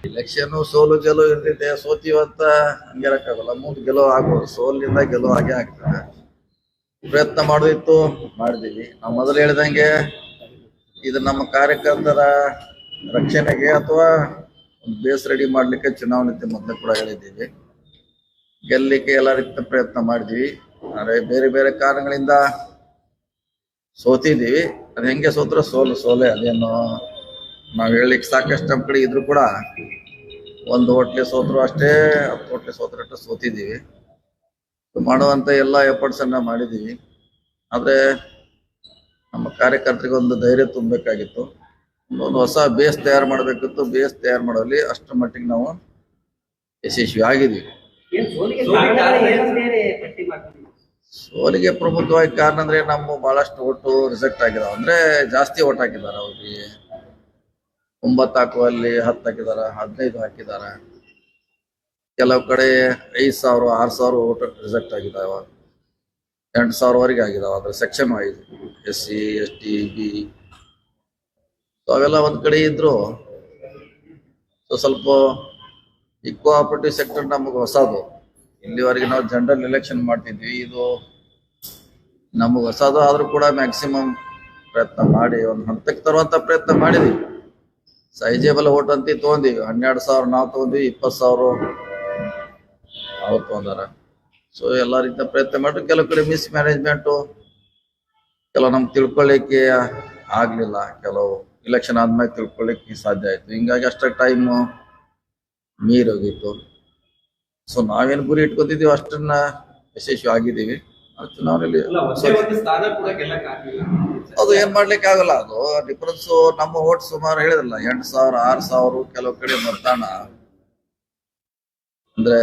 Election ಸೋಲು ಗೆಲುವು ಇರ್ತೈತೆ. ಸೋತೀವಂತ ಹಂಗಿರಕ್ಕಾಗಲ್ಲ. ಮುಂದೆ ಗೆಲುವು ಆಗ್ಬೋದು, ಸೋಲಿನಿಂದ ಗೆಲುವು ಆಗೇ ಆಗ್ತದೆ. ಪ್ರಯತ್ನ ಮಾಡೋದಿತ್ತು, ಮಾಡಿದೀವಿ. ನಾವು ಮೊದಲು ಹೇಳಿದಂಗೆ ಇದು ನಮ್ಮ ಕಾರ್ಯಕರ್ತರ ರಕ್ಷಣೆಗೆ ಅಥವಾ ಒಂದು ಬೇಸ್ ರೆಡಿ ಮಾಡ್ಲಿಕ್ಕೆ ಚುನಾವಣೆ ಮೊದಲೇ ಕೂಡ ಹೇಳಿದ್ದೀವಿ. ಗೆಲ್ಲಲಿಕ್ಕೆ ಎಲ್ಲ ರೀತಿಯ ಪ್ರಯತ್ನ ಮಾಡಿದೀವಿ. ಆದರೆ ಬೇರೆ ಬೇರೆ ಕಾರಣಗಳಿಂದ ಸೋತಿದ್ದೀವಿ. ಅದು ಹೆಂಗೆ ಸೋತ್ರ ಸೋಲೆ. ಅದೇನು ನಾವು ಹೇಳಲಿಕ್ಕೆ ಸಾಕಷ್ಟು ನಮ್ಮ ಕಡೆ ಇದ್ರು ಕೂಡ ಒಂದು ಹೋಟ್ಲೆ ಸೋತರು ಅಷ್ಟೇ, 10 ಹೋಟ್ಲೆ ಸೋತ್ರ ಅಷ್ಟೇ ಸೋತಿದ್ದೀವಿ. ಮಾಡುವಂತ ಎಲ್ಲ ಎಫರ್ಟ್ಸ್ ಅನ್ನ ಮಾಡಿದ್ದೀವಿ. ಆದರೆ ನಮ್ಮ ಕಾರ್ಯಕರ್ತರಿಗೆ ಒಂದು ಧೈರ್ಯ ತುಂಬಬೇಕಾಗಿತ್ತು. ಒಂದು ಹೊಸ ಬೇಸ್ ತಯಾರು ಮಾಡಬೇಕಿತ್ತು. ಬೇಸ್ ತಯಾರು ಮಾಡೋಲ್ಲಿ ಅಷ್ಟರ ಮಟ್ಟಿಗೆ ನಾವು ಯಶಸ್ವಿ ಆಗಿದ್ದೀವಿ. ಸೋಲಿಗೆ ಪ್ರಮುಖವಾಗಿ ಕಾರಣ ಅಂದ್ರೆ ನಮ್ಮ ಬಹಳಷ್ಟು ಓಟು ರಿಜೆಕ್ಟ್ ಆಗಿದಾವೆ. ಅಂದ್ರೆ ಜಾಸ್ತಿ ಓಟ್ ಹಾಕಿದ್ದಾರೆ. ಅವ್ರಿಗೆ 9 ಹಾಕುವಲ್ಲಿ 10 ಹಾಕಿದಾರ, 15 ಹಾಕಿದಾರ. ಕೆಲವು ಕಡೆ 5,000 6,000 ಓಟ್ ರಿಜೆಕ್ಟ್ ಆಗಿದಾವ, 8,000ವರೆಗೆ ಆಗಿದಾವ. ಅದ್ರ section wise SC ST B ಅವೆಲ್ಲ ಒಂದ್ ಕಡೆ ಇದ್ರು. ಸ್ವಲ್ಪ ಈ ಕೋಆಪರೇಟಿವ್ ಸೆಕ್ಟರ್ ನಮಗೆ ಹೊಸದು. ಇಲ್ಲಿವರೆಗೆ ನಾವು ಜನರಲ್ ಎಲೆಕ್ಷನ್ ಮಾಡ್ತಿದ್ವಿ, ಇದು ನಮಗೆ ಹೊಸದು. ಆದ್ರೂ ಕೂಡ ಮ್ಯಾಕ್ಸಿಮಮ್ ಪ್ರಯತ್ನ ಮಾಡಿ ಒಂದು ಹಂತಕ್ಕೆ ತರುವಂತ ಪ್ರಯತ್ನ ಮಾಡಿದ್ವಿ. ಸೈಜೇಬಲ್ ಓಟ್ ಅಂತ ತಗೊಂಡಿವಿ. 12,000 ನಾವು ತಗೊಂಡ್ವಿ, 20,000 ಅವ್ರು ತಗೊಂಡಾರ. ಸೊ ಎಲ್ಲ ರೀತಿಯ ಪ್ರಯತ್ನ ಮಾಡಿ ಕೆಲವು ಕಡೆ ಮಿಸ್ ಮ್ಯಾನೇಜ್ಮೆಂಟು, ಕೆಲವು ನಮ್ಗೆ ತಿಳ್ಕೊಳ್ಳಿಕ್ಕೆ ಆಗ್ಲಿಲ್ಲ. ಕೆಲವು ಇಲೆಕ್ಷನ್ ಆದ್ಮೇಲೆ ತಿಳ್ಕೊಳ್ಳಿಕ್ಕೆ ಸಾಧ್ಯ ಆಯ್ತು. ಹಿಂಗಾಗಿ ಅಷ್ಟ ಟೈಮ್ ಮೀರೋಗಿತ್ತು. ಸೊ ನಾವೇನು ಗುರಿ ಇಟ್ಕೊತಿದೀವಿ ಅಷ್ಟನ್ನ ಯಶಸ್ವಿ ಆಗಿದ್ದೀವಿ. ಚುನಾವಣೆಯಲ್ಲಿ ಅದು ಏನ್ ಮಾಡ್ಲಿಕ್ಕೆ ಆಗಲ್ಲ. ಅದು ಡಿಫರೆನ್ಸ್ ನಮ್ಮ ಓಟ್ ಸುಮಾರು ಹೇಳಿದ್ರಲ್ಲ 8,000 6,000 ಕೆಲವು ಕಡೆ ಮತದಾನ ಅಂದ್ರೆ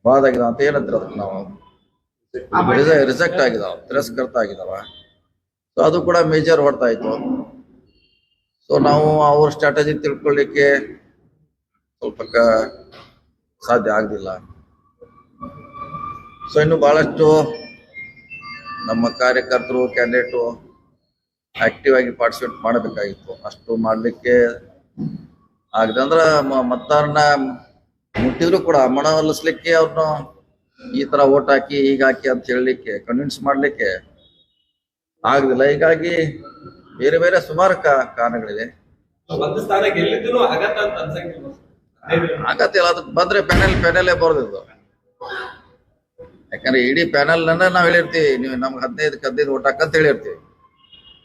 ಬಾದಾಗಿದಾವ ಅಂತ ಏನಂತೀರ ಅದಕ್ಕೆ ನಾವು ರಿಜೆಕ್ಟ್ ಆಗಿದಾವ, ತಿರಸ್ಕೃತ ಆಗಿದಾವ. ಸೊ ಅದು ಕೂಡ ಮೇಜರ್ ಹೊಡ್ತಾ ಇತ್ತು. ಸೊ ನಾವು ಅವ್ರ ಸ್ಟ್ರಾಟಜಿ ತಿಳ್ಕೊಳ್ಳಿಕ್ಕೆ ಸ್ವಲ್ಪ ಸಾಧ್ಯ ಆಗಲಿಲ್ಲ. ಸೊ ಇನ್ನು ಬಹಳಷ್ಟು ನಮ್ಮ ಕಾರ್ಯಕರ್ತರು ಕ್ಯಾಂಡಿಡೇಟು ಆಕ್ಟಿವ್ ಆಗಿ ಪಾರ್ಟಿಸಿಪೇಟ್ ಮಾಡಬೇಕಾಗಿತ್ತು. ಅಷ್ಟು ಮಾಡ್ಲಿಕ್ಕೆ ಆಗದೆ ಅಂದ್ರೆ ಮತದಾರನ ಮುಟ್ಟಿದ್ರು ಕೂಡ ಮನವೊಲಿಸ್ಲಿಕ್ಕೆ ಅವ್ರನ್ನ ಈ ತರ ಓಟ್ ಹಾಕಿ ಈಗ ಹಾಕಿ ಅಂತ ಹೇಳಲಿಕ್ಕೆ ಕನ್ವಿನ್ಸ್ ಮಾಡ್ಲಿಕ್ಕೆ ಆಗದಿಲ್ಲ. ಹೀಗಾಗಿ ಬೇರೆ ಬೇರೆ ಸುಮಾರು ಕಾರಣಗಳಿದೆ. ಆಗತ್ತಿಲ್ಲ. ಅದಕ್ಕೆ ಬಂದ್ರೆ ಪ್ಯಾನೆಲೇ ಬರೋದಿದ್ದು. ಯಾಕಂದ್ರೆ ಇಡೀ ಪ್ಯಾನೆಲ್ ನಾವ್ ಹೇಳಿರ್ತೀವಿ, ನೀವು ನಮ್ಗೆ 15 ಓಟ್ ಹಾಕಂತ ಹೇಳಿರ್ತೀವಿ.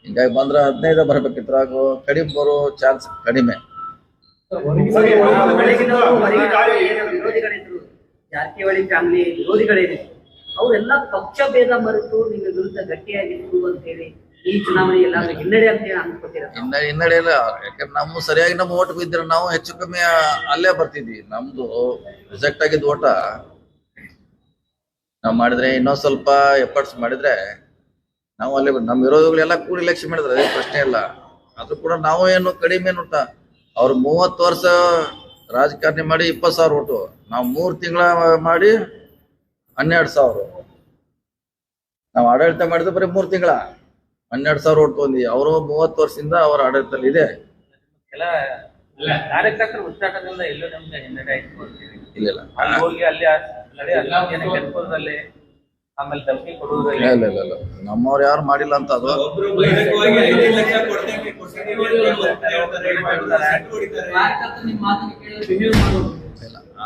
ಹಿಂಗಾಗಿ ಬಂದ್ರೆ 15 ಬರ್ಬೇಕಿತ್ತು. ಹಾಗೂ ಕಡಿಮೆ ಬರೋ ಚಾನ್ಸ್ ಕಡಿಮೆ. ಜಾರಕಿಹೊಳಿ ಫ್ಯಾಮಿಲಿ ವಿರೋಧಿಗಳಿದ್ರು, ಅವರೆಲ್ಲ ಪಕ್ಷ ಭೇದ ಮರೆತು ನಿಮ್ಮ ವಿರುದ್ಧ ಗಟ್ಟಿಯಾಗಿತ್ತು ಅಂತ ಹೇಳಿ ಈ ಚುನಾವಣೆ ಎಲ್ಲ ಹಿನ್ನಡೆ ಅಂತ ಹೇಳಿ ಅನ್ಕೋತೀರ? ಹಿನ್ನಡೆ ಇಲ್ಲ. ಯಾಕಂದ್ರೆ ನಮ್ಮ ಸರಿಯಾಗಿ ನಮ್ಮ ಓಟ್ ಬಿದ್ದರೆ ನಾವು ಹೆಚ್ಚು ಕಮ್ಮಿ ಅಲ್ಲೇ ಬರ್ತಿದ್ವಿ. ನಮ್ದು ರಿಜೆಕ್ಟ್ ಆಗಿದ್ದು ಓಟ ನಾವು ಮಾಡಿದ್ರೆ ಇನ್ನೊಂದ್ ಸ್ವಲ್ಪ ಎಫರ್ಟ್ಸ್ ಮಾಡಿದ್ರೆ ನಾವು ಅಲ್ಲೇ ನಮ್ಮ ವಿರೋಧಿಗಳೆಲ್ಲ ಕೂಡಿ ಎಲೆಕ್ಷನ್ ಮಾಡಿದ್ರೆ ಅದೇ ಪ್ರಶ್ನೆ ಇಲ್ಲ. ಅದು ಕೂಡ ನಾವು ಏನು ಕಡಿಮೆ ಏನುಂಟ. ಅವ್ರು 30 ವರ್ಷ ರಾಜಕಾರಣಿ ಮಾಡಿ 20,000 ಓಟು, ನಾವು 3 ತಿಂಗಳ ಮಾಡಿ 12,000. ನಾವು ಆಡಳಿತ ಮಾಡಿದ್ರೆ ಬರೀ 3 ತಿಂಗಳ 12,000 ಓಟ್ ತೊಗೊಂಡ್ವಿ. ಅವರು 30 ವರ್ಷದಿಂದ ಅವರ ಆಡಳಿತದಲ್ಲಿ ಇದೆ. ಕಾರ್ಯಕರ್ತರ ಉಚ್ಚಾಟದಿಂದ ಎಲ್ಲೋ ನಮ್ಗೆ ಹಿನ್ನಡೆ ಆಯ್ತು ಇಲ್ಲ ಆಮೇಲೆ ಧಮಕಿ ಕೊಡುವುದು ಇಲ್ಲ ನಮ್ಮವ್ರು ಯಾರು ಮಾಡಿಲ್ಲ ಅಂತ. ಅದು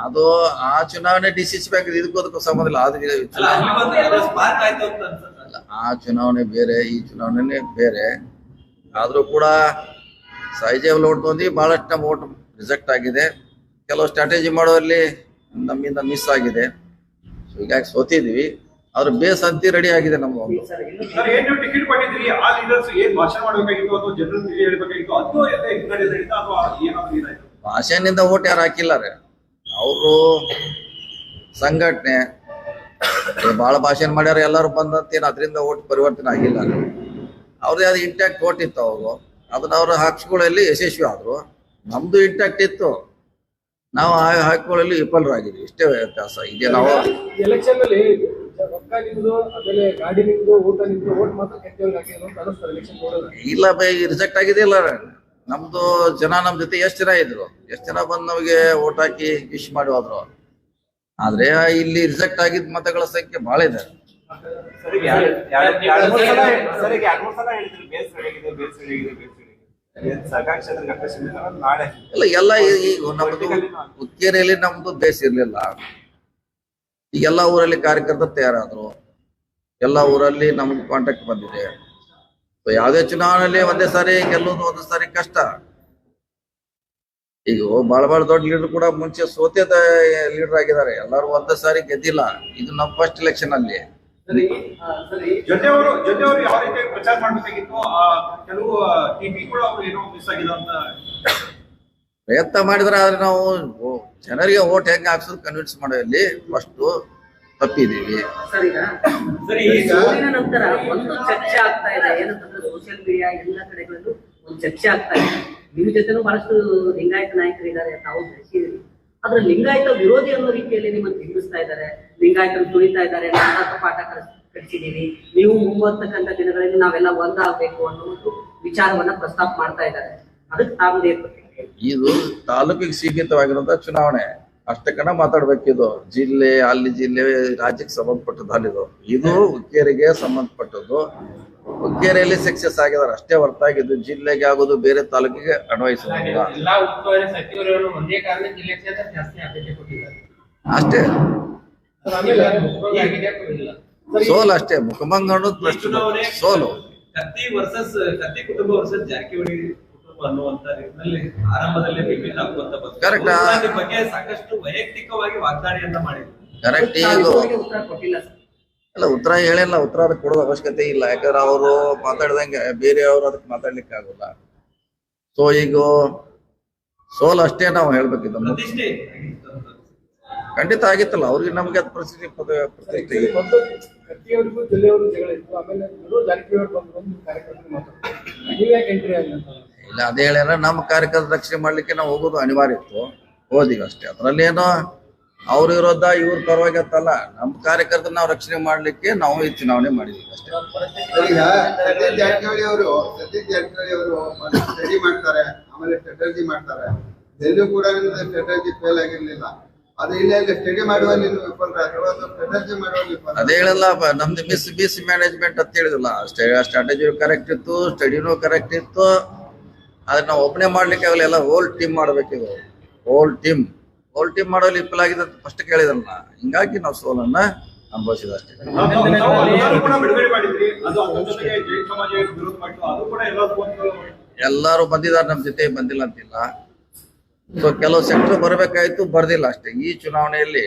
ಅದು ಆ ಚುನಾವಣೆ ಡಿಸಿಸಿ ಬ್ಯಾಂಕ್ ಇದಕ್ಕೂ ಸಂಬಂಧ ಇಲ್ಲ. ಆ ಚುನಾವಣೆ ಬೇರೆ, ಈ ಚುನಾವಣೆ ಬೇರೆ. ಆದ್ರೂ ಕೂಡ ಸೈಜೇಬಲ್ ಓಟ್ ತೊಂದು ಬಹಳಷ್ಟು ನಮ್ಮ ಓಟ್ ರಿಜೆಕ್ಟ್ ಆಗಿದೆ. ಕೆಲವು ಸ್ಟ್ರಾಟಜಿ ಮಾಡುವಲ್ಲಿ ನಮ್ಮಿಂದ ಮಿಸ್ ಆಗಿದೆ. ಸೊ ಹೀಗಾಗಿ ಸೋತಿದ್ವಿ. ಅವ್ರ ಬೇಸ್ ಅಂತಿ ರೆಡಿ ಆಗಿದೆ. ನಮ್ಮ ಭಾಷೆನಿಂದ ಓಟ್ ಯಾರು ಹಾಕಿಲ್ಲ ರೀ. ಅವರು ಸಂಘಟನೆ ಬಹಳ ಭಾಷಣ ಮಾಡ್ಯಾರ, ಎಲ್ಲರೂ ಬಂದಂತೇನು ಅದರಿಂದ ಓಟ್ ಪರಿವರ್ತನೆ ಆಗಿಲ್ಲ. ಅವ್ರದ್ದು ಯಾವ್ದು ಇಂಟ್ಯಾಕ್ಟ್ ಓಟ್ ಇತ್ತು. ಅವರು ಅದನ್ನ ಅವ್ರ ಹಾಕ್ಸ್ಕೊಳ್ಳಲ್ಲಿ ಯಶಸ್ವಿ ಆದ್ರು. ನಮ್ದು ಇಂಟ್ಯಾಕ್ಟ್ ಇತ್ತು, ನಾವು ಹಾಕೊಳ್ಳಲ್ಲಿ ವಿಫಲರಾಗಿದ್ವಿ. ಇಷ್ಟೇ ವ್ಯತ್ಯಾಸ ಇದೆ. ನಾವು ಎಲೆಕ್ಷನ್ ಅಲ್ಲಿ ಗಾಡಿ ನಿಂದು ಊಟ ನಿಂದು ಓಟ್ ಮಾತ್ರ ಇಲ್ಲ ಬೈ ರಿಜೆಕ್ಟ್ ಆಗಿದೆ ಇಲ್ಲ. ನಮ್ದು ಜನ ನಮ್ ಜೊತೆ ಎಷ್ಟ್ ಜನ ಇದ್ರು, ಎಷ್ಟ್ ಜನ ಬಂದ್ ನಮಗೆ ಓಟ್ ಹಾಕಿ ವಿಶ್ ಮಾಡಿ ಹೋದ್ರು. ಆದ್ರೆ ಇಲ್ಲಿ ರಿಜೆಕ್ಟ್ ಆಗಿದ್ ಮತಗಳ ಸಂಖ್ಯೆ ಬಹಳ ಇದೆ. ಇಲ್ಲ ಎಲ್ಲ ಈಗ ನಮ್ದು ಹುಕ್ಕೇರಿಯಲ್ಲಿ ನಮ್ದು ಬೇಸ್ ಇರ್ಲಿಲ್ಲ. ಈಗ ಎಲ್ಲಾ ಊರಲ್ಲಿ ಕಾರ್ಯಕರ್ತರು ತಯಾರಾದ್ರು, ಎಲ್ಲಾ ಊರಲ್ಲಿ ನಮ್ಗೆ ಕಾಂಟ್ಯಾಕ್ಟ್ ಬಂದಿದೆ. ಯಾವುದೇ ಚುನಾವಣೆಯಲ್ಲಿ ಒಂದೇ ಸಾರಿ ಗೆಲ್ಲೋದು ಒಂದೇ ಸಾರಿ ಕಷ್ಟ. ಈಗ ಬಹಳ ದೊಡ್ಡ ಲೀಡರ್ ಕೂಡ ಮುಂಚೆ ಸೋತೆ ಲೀಡರ್ ಆಗಿದ್ದಾರೆ, ಎಲ್ಲರೂ ಒಂದೇ ಸಾರಿ ಗೆದ್ದಿಲ್ಲ. ಇದು ನಮ್ಮ ಫಸ್ಟ್ ಎಲೆಕ್ಷನ್ ಅಲ್ಲಿ. ಜೊತೆಯವರು ಯಾವ ರೀತಿ ಪ್ರಚಾರ ಮಾಡಬೇಕಾಗಿತ್ತು, ಕೆಲವು ಟಿವಿ ಕೂಡ ಅವರು ಏನೋ ಮಿಸ್ ಆಗಿದೆ ಅಂತ ಪ್ರಯತ್ನ ಮಾಡಿದ್ರೆ, ಆದ್ರೆ ನಾವು ಜನರಿಗೆ ಓಟ್ ಹೆಂಗ್ ಹಾಕ್ಸೋದು ಕನ್ವಿನ್ಸ್ ಮಾಡೋಲ್ಲಿ ಫಸ್ಟ್ ತಪ್ಪಿದೀವಿ. ಸೋಲಿನ ನಂತರ ಒಂದು ಚರ್ಚೆ ಆಗ್ತಾ ಇದೆ, ಏನಂತಂದ್ರೆ ಸೋಷಿಯಲ್ ಮೀಡಿಯಾ ಎಲ್ಲ ಕಡೆಗಳಲ್ಲೂ ಒಂದು ಚರ್ಚೆ ಆಗ್ತಾ ಇದೆ. ನಿಮ್ ಜೊತೆನೂ ಬಹಳಷ್ಟು ಲಿಂಗಾಯತ ನಾಯಕರಿದ್ದಾರೆ, ತಾವು ಬೆಳೆಸಿದ್ರಿ. ಆದ್ರೆ ಲಿಂಗಾಯತ ವಿರೋಧಿ ಅನ್ನೋ ರೀತಿಯಲ್ಲಿ ನಿಮ್ಮನ್ನು ಬಿಂಬಿಸ್ತಾ ಇದ್ದಾರೆ, ಲಿಂಗಾಯತರು ತುಳಿತಾ ಇದ್ದಾರೆ, ನಾಟಕ ಪಾಠ ಕಲಿಸಿದೀವಿ, ನೀವು ಮುಂಬರ್ತಕ್ಕಂಥ ದಿನಗಳಲ್ಲಿ ನಾವೆಲ್ಲ ಒಂದಾಗಬೇಕು ಅನ್ನೋ ಒಂದು ವಿಚಾರವನ್ನ ಪ್ರಸ್ತಾಪ ಮಾಡ್ತಾ ಇದ್ದಾರೆ. ಅದಕ್ಕೆ ತಾಮದೇ ಇದು ತಾಲೂಕಿಗೆ ಸೀಮಿತವಾಗಿರುವಂತ ಚುನಾವಣೆ, ಅಷ್ಟಕ್ಕನ ಮಾತಾಡ್ಬೇಕಿದು. ಜಿಲ್ಲೆ ಅಲ್ಲಿ ಜಿಲ್ಲೆ ರಾಜ್ಯಕ್ಕೆ ಸಂಬಂಧಪಟ್ಟದ್ದು ಅಲ್ಲಿದು. ಇದು ಹುಕ್ಕೇರಿಗೆ ಸಂಬಂಧಪಟ್ಟದ್ದು. ಹುಕ್ಕೇರಿಯಲ್ಲಿ ಸಕ್ಸಸ್ ಆಗಿದ್ದಾರೆ ಅಷ್ಟೇ ಹೊರತಾಗಿದ್ದು ಜಿಲ್ಲೆಗೆ ಆಗೋದು ಬೇರೆ ತಾಲೂಕಿಗೆ ಅನ್ವಯಿಸೋದಿಲ್ಲ ಅಷ್ಟೇ. ಸೋಲು ಅಷ್ಟೇ, ಮುಖಭಂಗ ಅನ್ನೋದು ಪ್ರಶ್ನೆ ಸೋಲು. ಕತ್ತಿ ವರ್ಸಸ್ ಕತ್ತಿ ಕುಟುಂಬ ವರ್ಸಸ್ ಜಾರಕಿಹೊಳಿ ಕುಟುಂಬ ಅನ್ನುವಂತ ನಿಟ್ಟಿನಲ್ಲಿ ಆರಂಭದಲ್ಲೇ ಬಿಪಿನ್ ಆಗುವಂತ ಬಗ್ಗೆ ಸಾಕಷ್ಟು ವೈಯಕ್ತಿಕವಾಗಿ ವಾಗ್ದಾಳಿಯನ್ನ ಮಾಡಿದ್ರು. ಕರೆಕ್ಟ್. ಈಗ ಅಲ್ಲ, ಉತ್ತರ ಹೇಳಿಲ್ಲ, ಉತ್ತರ ಅದಕ್ಕೆ ಕೊಡೋದು ಅವಶ್ಯಕತೆ ಇಲ್ಲ. ಯಾಕಂದ್ರೆ ಅವರು ಮಾತಾಡ್ದಂಗೆ ಬೇರೆಯವರು ಅದಕ್ಕೆ ಮಾತಾಡ್ಲಿಕ್ಕೆ ಆಗೋಲ್ಲ. ಸೊ ಈಗ ಸೋಲ್ ಅಷ್ಟೇ ನಾವು ಹೇಳ್ಬೇಕಿದ್ದು. ಖಂಡಿತ ಆಗಿತ್ತಲ್ಲ, ಅವ್ರಿಗೆ ನಮ್ಗೆ ಅದು ಪರಿಸ್ಥಿತಿ ಇಲ್ಲ. ಅದೇ ಹೇಳ್ಯಾರ, ನಮ್ಮ ಕಾರ್ಯಕರ್ತರ ರಕ್ಷಣೆ ಮಾಡ್ಲಿಕ್ಕೆ ನಾವು ಹೋಗೋದು ಅನಿವಾರ್ಯ ಇತ್ತು, ಹೋದಿವಿ ಅಷ್ಟೇ. ಅದ್ರಲ್ಲಿ ಏನೋ ಅವ್ರ ವಿರೋಧ ಇವ್ರ ಪರವಾಗಿ ಅಂತಲ್ಲ, ನಮ್ಮ ಕಾರ್ಯಕರ್ತರ ನಾವು ರಕ್ಷಣೆ ಮಾಡ್ಲಿಕ್ಕೆ ನಾವು ಈ ಚುನಾವಣೆ ಮಾಡಿದ್ವಿ ಅಷ್ಟೇ. ಸತೀಶ್ ಜಾರಕಿಹೊಳಿ ಅವರು ಸ್ಟಡಿ ಮಾಡ್ತಾರೆ, ಆಮೇಲೆ ಸ್ಟ್ರಾಟಜಿ ಮಾಡ್ತಾರೆ. ಎಲ್ಲೂ ಕೂಡ ಸ್ಟ್ರಾಟಜಿ ಫೇಲ್ ಆಗಿರ್ಲಿಲ್ಲ. ಅದು ಇಲ್ಲ ಸ್ಟಡಿ ಮಾಡುವಲ್ಲಿ ವಿಫಲರಾದ್ರು, ಸ್ಟ್ರಾಟಜಿ ಮಾಡುವಲ್ಲಿ ವಿಫಲ. ಅದೇ ಹೇಳಲ್ಲ, ನಮ್ದು ಮಿಸ್ ಮ್ಯಾನೇಜ್ಮೆಂಟ್ ಅಂತ ಹೇಳಿದಿಲ್ಲ. ಸ್ಟ್ರಾಟಜಿ ಕರೆಕ್ಟ್ ಇತ್ತು, ಸ್ಟಡಿನೂ ಕರೆಕ್ಟ್ ಇತ್ತು. ಆದ್ರೆ ನಾವು ಒಬ್ಬನೇ ಮಾಡ್ಲಿಕ್ಕೆ ಆಗಲ್ಲ, ಎಲ್ಲ ಹೋಲ್ ಟೀಮ್ ಮಾಡ್ಬೇಕಿದು. ಹೋಲ್ ಟೀಮ್ ಮಾಡೋಲ್ಲಿ ವಿಫಲ ಆಗಿದೆ ಅಂತ ಫಸ್ಟ್ ಕೇಳಿದ್ರಲ್ಲ. ಹಿಂಗಾಗಿ ನಾವು ಸೋಲನ್ನ ಅನುಭವಿಸಿದ ಅಷ್ಟೇ. ಎಲ್ಲಾರು ಬಂದಿದ್ದಾರೆ ನಮ್ಮ ಜೊತೆ, ಬಂದಿಲ್ಲ ಅಂತಿಲ್ಲ. ಸೊ ಕೆಲವು ಸೆಕ್ಟರ್ ಬರ್ಬೇಕಾಯ್ತು, ಬರ್ದಿಲ್ಲ ಅಷ್ಟೇ. ಈ ಚುನಾವಣೆಯಲ್ಲಿ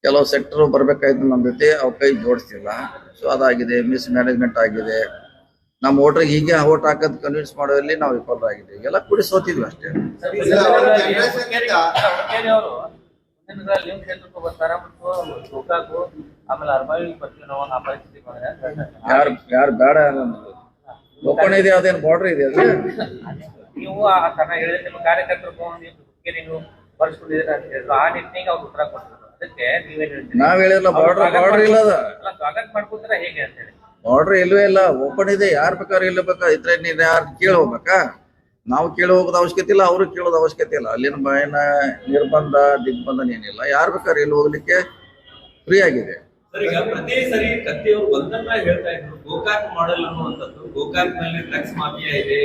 ಕೆಲವು ಸೆಕ್ಟರ್ ಬರ್ಬೇಕಾಯ್ತು ನಮ್ಮ ಜೊತೆ, ಅವ್ ಕೈ ಜೋಡಿಸ್ತಿಲ್ಲ. ಸೊ ಅದಾಗಿದೆ, ಮಿಸ್ ಮ್ಯಾನೇಜ್ಮೆಂಟ್ ಆಗಿದೆ. ನಮ್ಮ ವೋಟ್ರಿಗೆ ಹೀಗೆ ಓಟ್ ಹಾಕೋದ್ ಕನ್ವಿನ್ಸ್ ಮಾಡೋದ್ರಲ್ಲಿ ನಾವು ವಿಫಲರಾಗಿದ್ದೀವಿ. ಎಲ್ಲ ಕೂಡಿ ಸೋತಿದ್ವಿ ಅಷ್ಟೇ. ಯಾರು ಬೇಡ ಒಪ್ಪಣೆ ಇದೆ, ಅದೇನು ಬಾರ್ಡರ್ ಇದೆ ಅದು. ನೀವು ಹೇಳಿದ್ರೆ ನಿಮ್ಮ ಕಾರ್ಯಕರ್ತರು ಬರ್ಸ್ಕೊಂಡಿದ್ರೆ ಅಂತ ಹೇಳಿದ್ರು, ಆ ನಿಟ್ಟಿಗೆ ಅವ್ರು ಉತ್ತರ ಕೊಟ್ಟರು. ಅದಕ್ಕೆ ನೀವೇನ್ ಹೇಳ್ತೀರಿ? ನಾವ್ ಹೇಳಿಲ್ಲ, ಬಾರ್ಡರ್ ಇಲ್ಲ, ಸ್ವಾಗತ ಮಾಡ್ಕೊತಾರೆ ಹೇಗೆ ಅಂತ ಹೇಳಿ. ಬಾರ್ಡರ್ ಇಲ್ವೇ ಇಲ್ಲ, ಓಪನ್ ಇದೆ. ಯಾರ್ ಬೇಕಾದ್ರೆ ಇಲ್ಲಬೇಕಾ ಇದ್ರೆ ನೀನ್ ಯಾರು ಕೇಳಿ ಹೋಗ್ಬೇಕಾ? ನಾವು ಕೇಳಿ ಹೋಗೋದು ಅವಶ್ಯಕತೆ ಇಲ್ಲ, ಅವ್ರಿಗೆ ಕೇಳೋದು ಅವಶ್ಯಕತೆ ಇಲ್ಲ. ಅಲ್ಲಿನ ಭಯನ ನಿರ್ಬಂಧ ದಿಗ್ಬಂಧನ ಏನಿಲ್ಲ. ಯಾರು ಬೇಕಾದ್ರೆ ಇಲ್ಲಿ ಹೋಗ್ಲಿಕ್ಕೆ ಫ್ರೀ ಆಗಿದೆ. ಈಗ ಪ್ರತಿ ಸರಿ ಕತ್ತಿಯವರು ಒಂದನ್ನ ಹೇಳ್ತಾ ಇದ್ರು, ಗೋಕಾಕ್ ಮಾಡೆಲ್ ಅನ್ನುವಂಥದ್ದು. ಗೋಕಾಕ್ ನಲ್ಲಿ ಡ್ರಗ್ಸ್ ಮಾಫಿಯಾ ಇದೆ,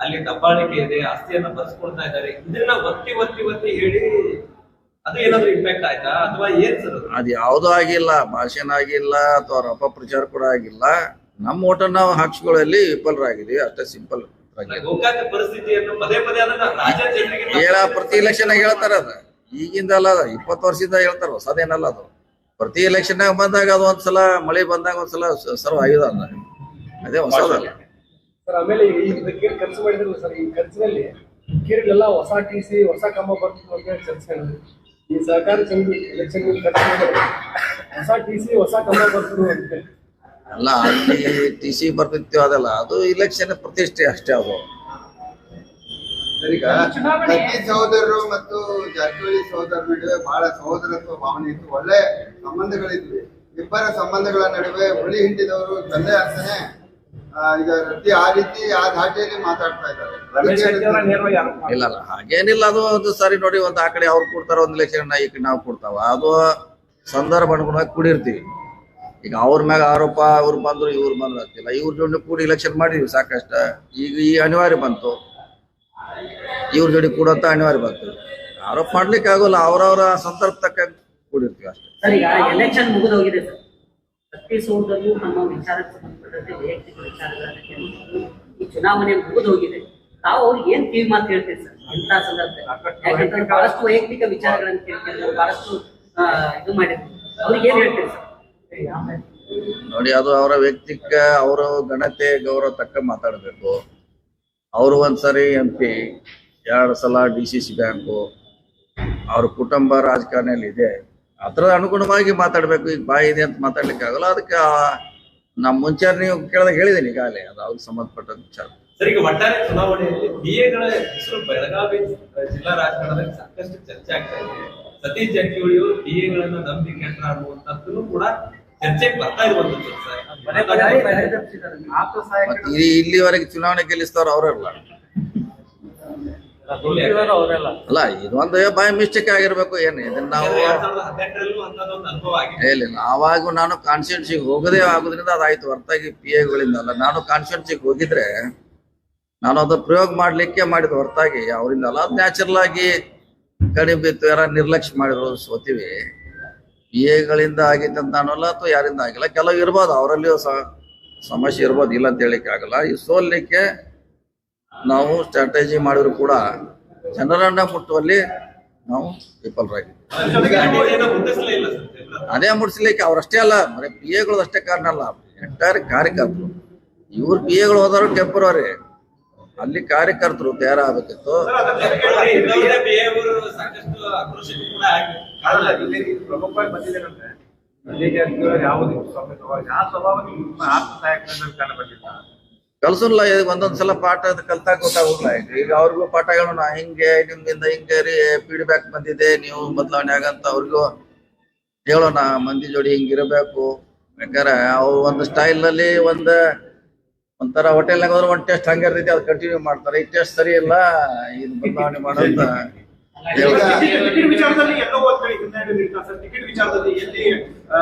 ಅಲ್ಲಿ ದಬ್ಬಾಳಿಕೆ ಇದೆ, ಆಸ್ತಿಯನ್ನ ಬರ್ಸ್ಕೊಳ್ತಾ ಇದ್ದಾರೆ. ಇದನ್ನ ಒತ್ತಿ ಹೇಳಿ ಅದು ಏನಾದ್ರು ಇಂಪ್ಯಾಕ್ಟ್ ಆಯ್ತಾ ಅಥವಾ ಏನ್ ಸರ್? ಅದ್ ಯಾವ್ದು ಆಗಿಲ್ಲ, ಭಾಷಣ ಆಗಿಲ್ಲ ಅಥವಾ ಅವ್ರ ಅಪಪ್ರಚಾರ ಕೂಡ ಆಗಿಲ್ಲ. ನಮ್ಮ ಓಟನ್ನ ನಾವು ಹಾಕ್ಸ್ಕೊಳ್ಳಲ್ಲಿ ವಿಫಲರಾಗಿದ್ದೀವಿ ಅಷ್ಟೇ, ಸಿಂಪಲ್. ಗೋಕಾಕ್ ಪರಿಸ್ಥಿತಿಯನ್ನು ಪದೇ ರಾಜ್ಯ ಹೇಳ ಪ್ರತಿ ಎಲೆಕ್ಷನ್ ಹೇಳ್ತಾರ. ಅದ ಈಗಿಂದ ಅಲ್ಲ, 20 ವರ್ಷದಿಂದ ಹೇಳ್ತಾರ, ಹೊಸದೇನಲ್ಲ ಅದು. ಪ್ರತಿ ಎಲೆಕ್ಷನ್ ಬಂದಾಗ ಅದು ಒಂದ್ಸಲ ಮಳೆ ಬಂದಾಗ ಒಂದ್ಸಲ ಸರ್ವ್ ಆಗಿದೆ, ಅದೇ ಹೊಸದಲ್ಲ ಸರ್. ಆಮೇಲೆ ಈ ಖರ್ಚು ಮಾಡಿದ್ರು ಸರ್, ಈ ಖರ್ಚಿನಲ್ಲಿ ಕೇರಳೆಲ್ಲ ಹೊಸ ಟಿಸಿ ಹೊಸ ಕಂಬ ಬರ್ತಿತ್ತು ಅಂತ ಚರ್ಚೆ. ಈ ಸಹಕಾರಿ ಸಂಘ ಎಲೆಕ್ಷನ್ ಖರ್ಚು ಮಾಡಿದ್ರೆ ಹೊಸ ಟಿಸಿ ಹೊಸ ಕಂಬ ಬರ್ತಿದ್ರು ಅಂತ ಅಲ್ಲ. ಅಲ್ಲಿ TC ಬರ್ತಿತ್ತು, ಅದಲ್ಲ, ಅದು ಇಲೆಕ್ಷನ್ ಪ್ರತಿಷ್ಠೆ ಅಷ್ಟೇ. ಅದು ಈಗ ಕತ್ತಿ ಸಹೋದರರು ಮತ್ತು ಜಾರಕಿಹೊಳಿ ಸಹೋದರರ ನಡುವೆ ಬಹಳ ಸಹೋದರತ್ವ ಭಾವನೆ ಇತ್ತು, ಒಳ್ಳೆ ಸಂಬಂಧಗಳಿದ್ವಿ. ಇಬ್ಬರ ಸಂಬಂಧಗಳ ನಡುವೆ ಹುಳಿ ಹಿಂಡಿದವರು ತಂದೆ ಅಂತಾನೆ ಈಗ ರೆಡ್ಡಿ ಆ ರೀತಿ ಆ ಧಾಟಿಯಲ್ಲಿ ಮಾತಾಡ್ತಾ ಇದ್ದಾರೆ. ರಮೇಶ್ ಶೆಟ್ಟಿ ಅವರ ನೇರವಾಗಿ ಆರೋಪ ಮಾಡ್ತಾರೆ. ಇಲ್ಲ ಹಾಗೇನಿಲ್ಲ. ಅದು ಒಂದು ಸಾರಿ ನೋಡಿ, ಒಂದು ಆ ಕಡೆ ಅವ್ರು ಕೊಡ್ತಾರ, ಒಂದು ಇಲೆಕ್ಷನ್ ಈ ಕಡೆ ನಾವು ಕೊಡ್ತಾವ. ಅದು ಸಂದರ್ಭ ಅನುಗುಣವಾಗಿ ಕೂಡಿರ್ತೀವಿ. ಈಗ ಅವ್ರ ಮ್ಯಾಗ ಆರೋಪ ಅವ್ರು ಬಂದ್ರು ಇವ್ರು ಬಂದ್ರು ಆಗ್ತಿಲ್ಲ. ಇವ್ರ ಜೋಡಿ ಕೂಡಿ ಇಲೆಕ್ಷನ್ ಮಾಡಿದ್ವಿ ಸಾಕಷ್ಟ. ಈಗ ಈ ಅನಿವಾರ್ಯ ಬಂತು, ಇವ್ರ ಜೋಡಿ ಕೂಡಂತ ಅನಿವಾರ್ಯ ಬಂತು. ಆರೋಪ ಮಾಡ್ಲಿಕ್ಕೆ ಆಗೋಲ್ಲ, ಅವ್ರವ್ರ ಸಂದರ್ಭ ತಕ್ಕ ಕೂಡಿರ್ತೀವಿ ಅಷ್ಟೇ. ಸರ್, ಈಗ ಎಲೆಕ್ಷನ್ ಮುಗಿದೋಗಿದೆ ಸರ್. ಛತ್ತೀಸ್ಗಢದಲ್ಲೂ ನಮ್ಮ ವಿಚಾರಕ್ಕೆ ಸಂಬಂಧಪಟ್ಟಂತೆ ವೈಯಕ್ತಿಕ ವಿಚಾರಗಳನ್ನ ಕೇಳಿದ್ರು. ಈ ಚುನಾವಣೆ ಮುಗಿದೋಗಿದೆ. ತಾವು ಅವ್ರಿಗೆ ಏನ್ ಕಿವಿ ಮಾತು ಹೇಳ್ತೀರಿ ಸರ್ ಇಂಥ ಸಂದರ್ಭದಲ್ಲಿ? ಯಾಕಂದ್ರೆ ಬಹಳಷ್ಟು ವೈಯಕ್ತಿಕ ವಿಚಾರಗಳನ್ನ ಕೇಳ್ತಿದ್ರು, ಬಹಳಷ್ಟು ಇದು ಮಾಡಿದ್ರು. ಅವ್ರಿಗೆ ಏನ್ ಹೇಳ್ತೀರಿ ಸರ್? ನೋಡಿ, ಅದು ಅವರ ವ್ಯಕ್ತಿಕ, ಅವರ ಘನತೆ ಗೌರವ ತಕ್ಕ ಮಾತಾಡಬೇಕು. ಅವರು ಒಂದ್ಸರಿ MP, 2 ಸಲ DCC ಬ್ಯಾಂಕು, ಅವ್ರ ಕುಟುಂಬ ರಾಜಕಾರಣಿಯಲ್ಲಿ ಇದೆ. ಅದರ ಅನುಗುಣವಾಗಿ ಮಾತಾಡ್ಬೇಕು. ಈಗ ಬಾಯಿ ಇದೆ ಅಂತ ಮಾತಾಡ್ಲಿಕ್ಕೆ ಆಗಲ್ಲ. ಅದಕ್ಕೆ ನಮ್ಮ ಮುಂಚೆ ನೀವು ಕೇಳಿದಾಗ ಹೇಳಿದ್ದೀನಿ ಈಗಾಗಲೇ, ಅದು ಅವ್ರಿಗೆ ಸಂಬಂಧಪಟ್ಟ ವಿಚಾರ. ಸರ್, ಈಗ ಒಟ್ಟಾರೆ ಚುನಾವಣೆಯಲ್ಲಿ DAಗಳ ಹೆಸರು ಬೆಳಗಾವಿ ಜಿಲ್ಲಾ ರಾಜಕಾರಣದಲ್ಲಿ ಸಾಕಷ್ಟು ಚರ್ಚೆ ಆಗ್ತಾ ಇದೆ. ಸತೀಶ್ ಜಾರಕಿಹೊಳಿ ಅವರು DAಗಳನ್ನ ನಂಬಿ ಕೆಟ್ಟ ಅನ್ನುವಂಥದ್ದು ಕೂಡ ಚರ್ಚೆಗೆ ಬರ್ತಾ ಇರುವಂತದ್ದು ಸರ್. ಇಲ್ಲಿವರೆಗೆ ಚುನಾವಣೆ ಗೆಲ್ಲಿಸ್ತಾರ ಅವರಲ್ಲ ಅವರೆಲ್ಲ ಅಲ್ಲ. ಇದೊಂದು ಬೈ ಮಿಸ್ಟೇಕ್ ಆಗಿರ್ಬೇಕು. ಏನು ಇದನ್ನ ನಾವು 2018ರಲ್ಲೂ ಅಂತದೊಂದು ಅನುಭವ ಆಗಿದೆ. ಹೇಳಿಲ್ಲ. ಆವಾಗ ನಾನು ಕಾನ್ಸ್ಟಿಟ್ಯೂನ್ಸಿಗೆ ಹೋಗದೇ ಆಗೋದ್ರಿಂದ ಅದಾಯ್ತು, ಹೊರತಾಗಿ PAಗಳಿಂದ ಅಲ್ಲ. ನಾನು ಕಾನ್ಸ್ಟಿಟ್ಯೂನ್ಸಿಗೆ ಹೋಗಿದ್ರೆ ನಾನು ಅದು ಪ್ರಯೋಗ ಮಾಡ್ಲಿಕ್ಕೆ ಮಾಡಿದ ಹೊರತಾಗಿ ಅವರಿಂದ ಅಲ್ಲ. ಅದು ನ್ಯಾಚುರಲ್ ಆಗಿ ಕಡಿಮೆ ಬಿತ್ತು, ಯಾರ ನಿರ್ಲಕ್ಷ್ಯ ಮಾಡಿದ್ರು ಸೋತೀವಿ. PAಗಳಿಂದ ಆಗಿದ್ದಂತ ನಾನಲ್ಲ, ಅಥವಾ ಯಾರಿಂದ ಆಗಿಲ್ಲ. ಕೆಲವು ಇರ್ಬೋದು, ಅವರಲ್ಲಿಯೂ ಸಮಸ್ಯೆ ಇರ್ಬೋದು, ಇಲ್ಲ ಅಂತ ಹೇಳಿಕ್ಕೆ ಆಗಲ್ಲ. ಈ ಸೋಲ್ಲಿಕ್ಕೆ ನಾವು ಸ್ಟ್ರಾಟಜಿ ಮಾಡಿದ್ರು ಕೂಡ ಜನರನ್ನ ಮುಟ್ಟುವಲ್ಲಿ ನಾವು ವಿಫಲರಾಗಿದ್ದೀವಿ. ಅದೇ ಮುಟ್ಸ್ಲಿಕ್ಕೆ ಅವ್ರಷ್ಟೇ ಅಲ್ಲ, ಬರೀ PAಗಳು ಅಷ್ಟೇ ಕಾರಣ ಅಲ್ಲ, ಎಂಟೈರ್ ಕಾರ್ಯಕರ್ತರು. ಇವ್ರು PAಗಳು ಹೋದವರು ಟೆಂಪರರಿ, ಅಲ್ಲಿ ಕಾರ್ಯಕರ್ತರು ತಯಾರಾಗಬೇಕಿತ್ತು. ಪ್ರಮುಖವಾಗಿ ಬಂದಿದ್ದೇನಂದ್ರೆ ಸತೀಶ್ ಜಾರಕಿಹೊಳಿ ಯಾವುದೇ ಸ್ವಭಾವ ನಿಮ್ಮ ಆಪ್ತ ಸಹಾಯಕರಲ್ಲಿ ಕಾಣ ಬಂದಿಲ್ಲ. ಕಲ್ಸಲ್ಲ. ಒಂದೊಂದ್ಸಲ ಪಾಠ ಕಲ್ತಾಗ ಗೊತ್ತಾಗೋಲ್ಲ. ಈಗ ಅವ್ರಿಗೂ ಪಾಠಗಳು ಹಿಂಗೆ ನಿಮ್ಗಿಂದ ಹಿಂಗೆ ಫೀಡ್ಬ್ಯಾಕ್ ಬಂದಿದೆ, ನೀವು ಬದಲಾವಣೆ ಆಗಂತ ಅವ್ರಿಗೂ ಹೇಳೋಣ. ಮಂದಿ ಜೋಡಿ ಹಿಂಗಿರಬೇಕು. ಯಾಕಂದ್ರೆ ಅವ್ರು ಒಂದು ಸ್ಟೈಲ್ ನಲ್ಲಿ ಒಂಥರ ಹೋಟೆಲ್ನಾಗ ಹೋದ್ರೆ ಒಂದು ಟೇಸ್ಟ್ ಹಂಗೆ ಇರ್ತೈತಿ, ಅದು ಕಂಟಿನ್ಯೂ ಮಾಡ್ತಾರೆ. ಈ ಟೇಸ್ಟ್ ಸರಿ ಇಲ್ಲ, ಇದು ಬದಲಾವಣೆ ಮಾಡೋಂತ ಟಿಕೆಟ್ ವಿಚಾರದಲ್ಲಿ ಎಲ್ಲೋ ಒಂದ್ ಕಡೆ ಸರ್. ಟಿಕೆಟ್ ವಿಚಾರದಲ್ಲಿ ಎಲ್ಲಿ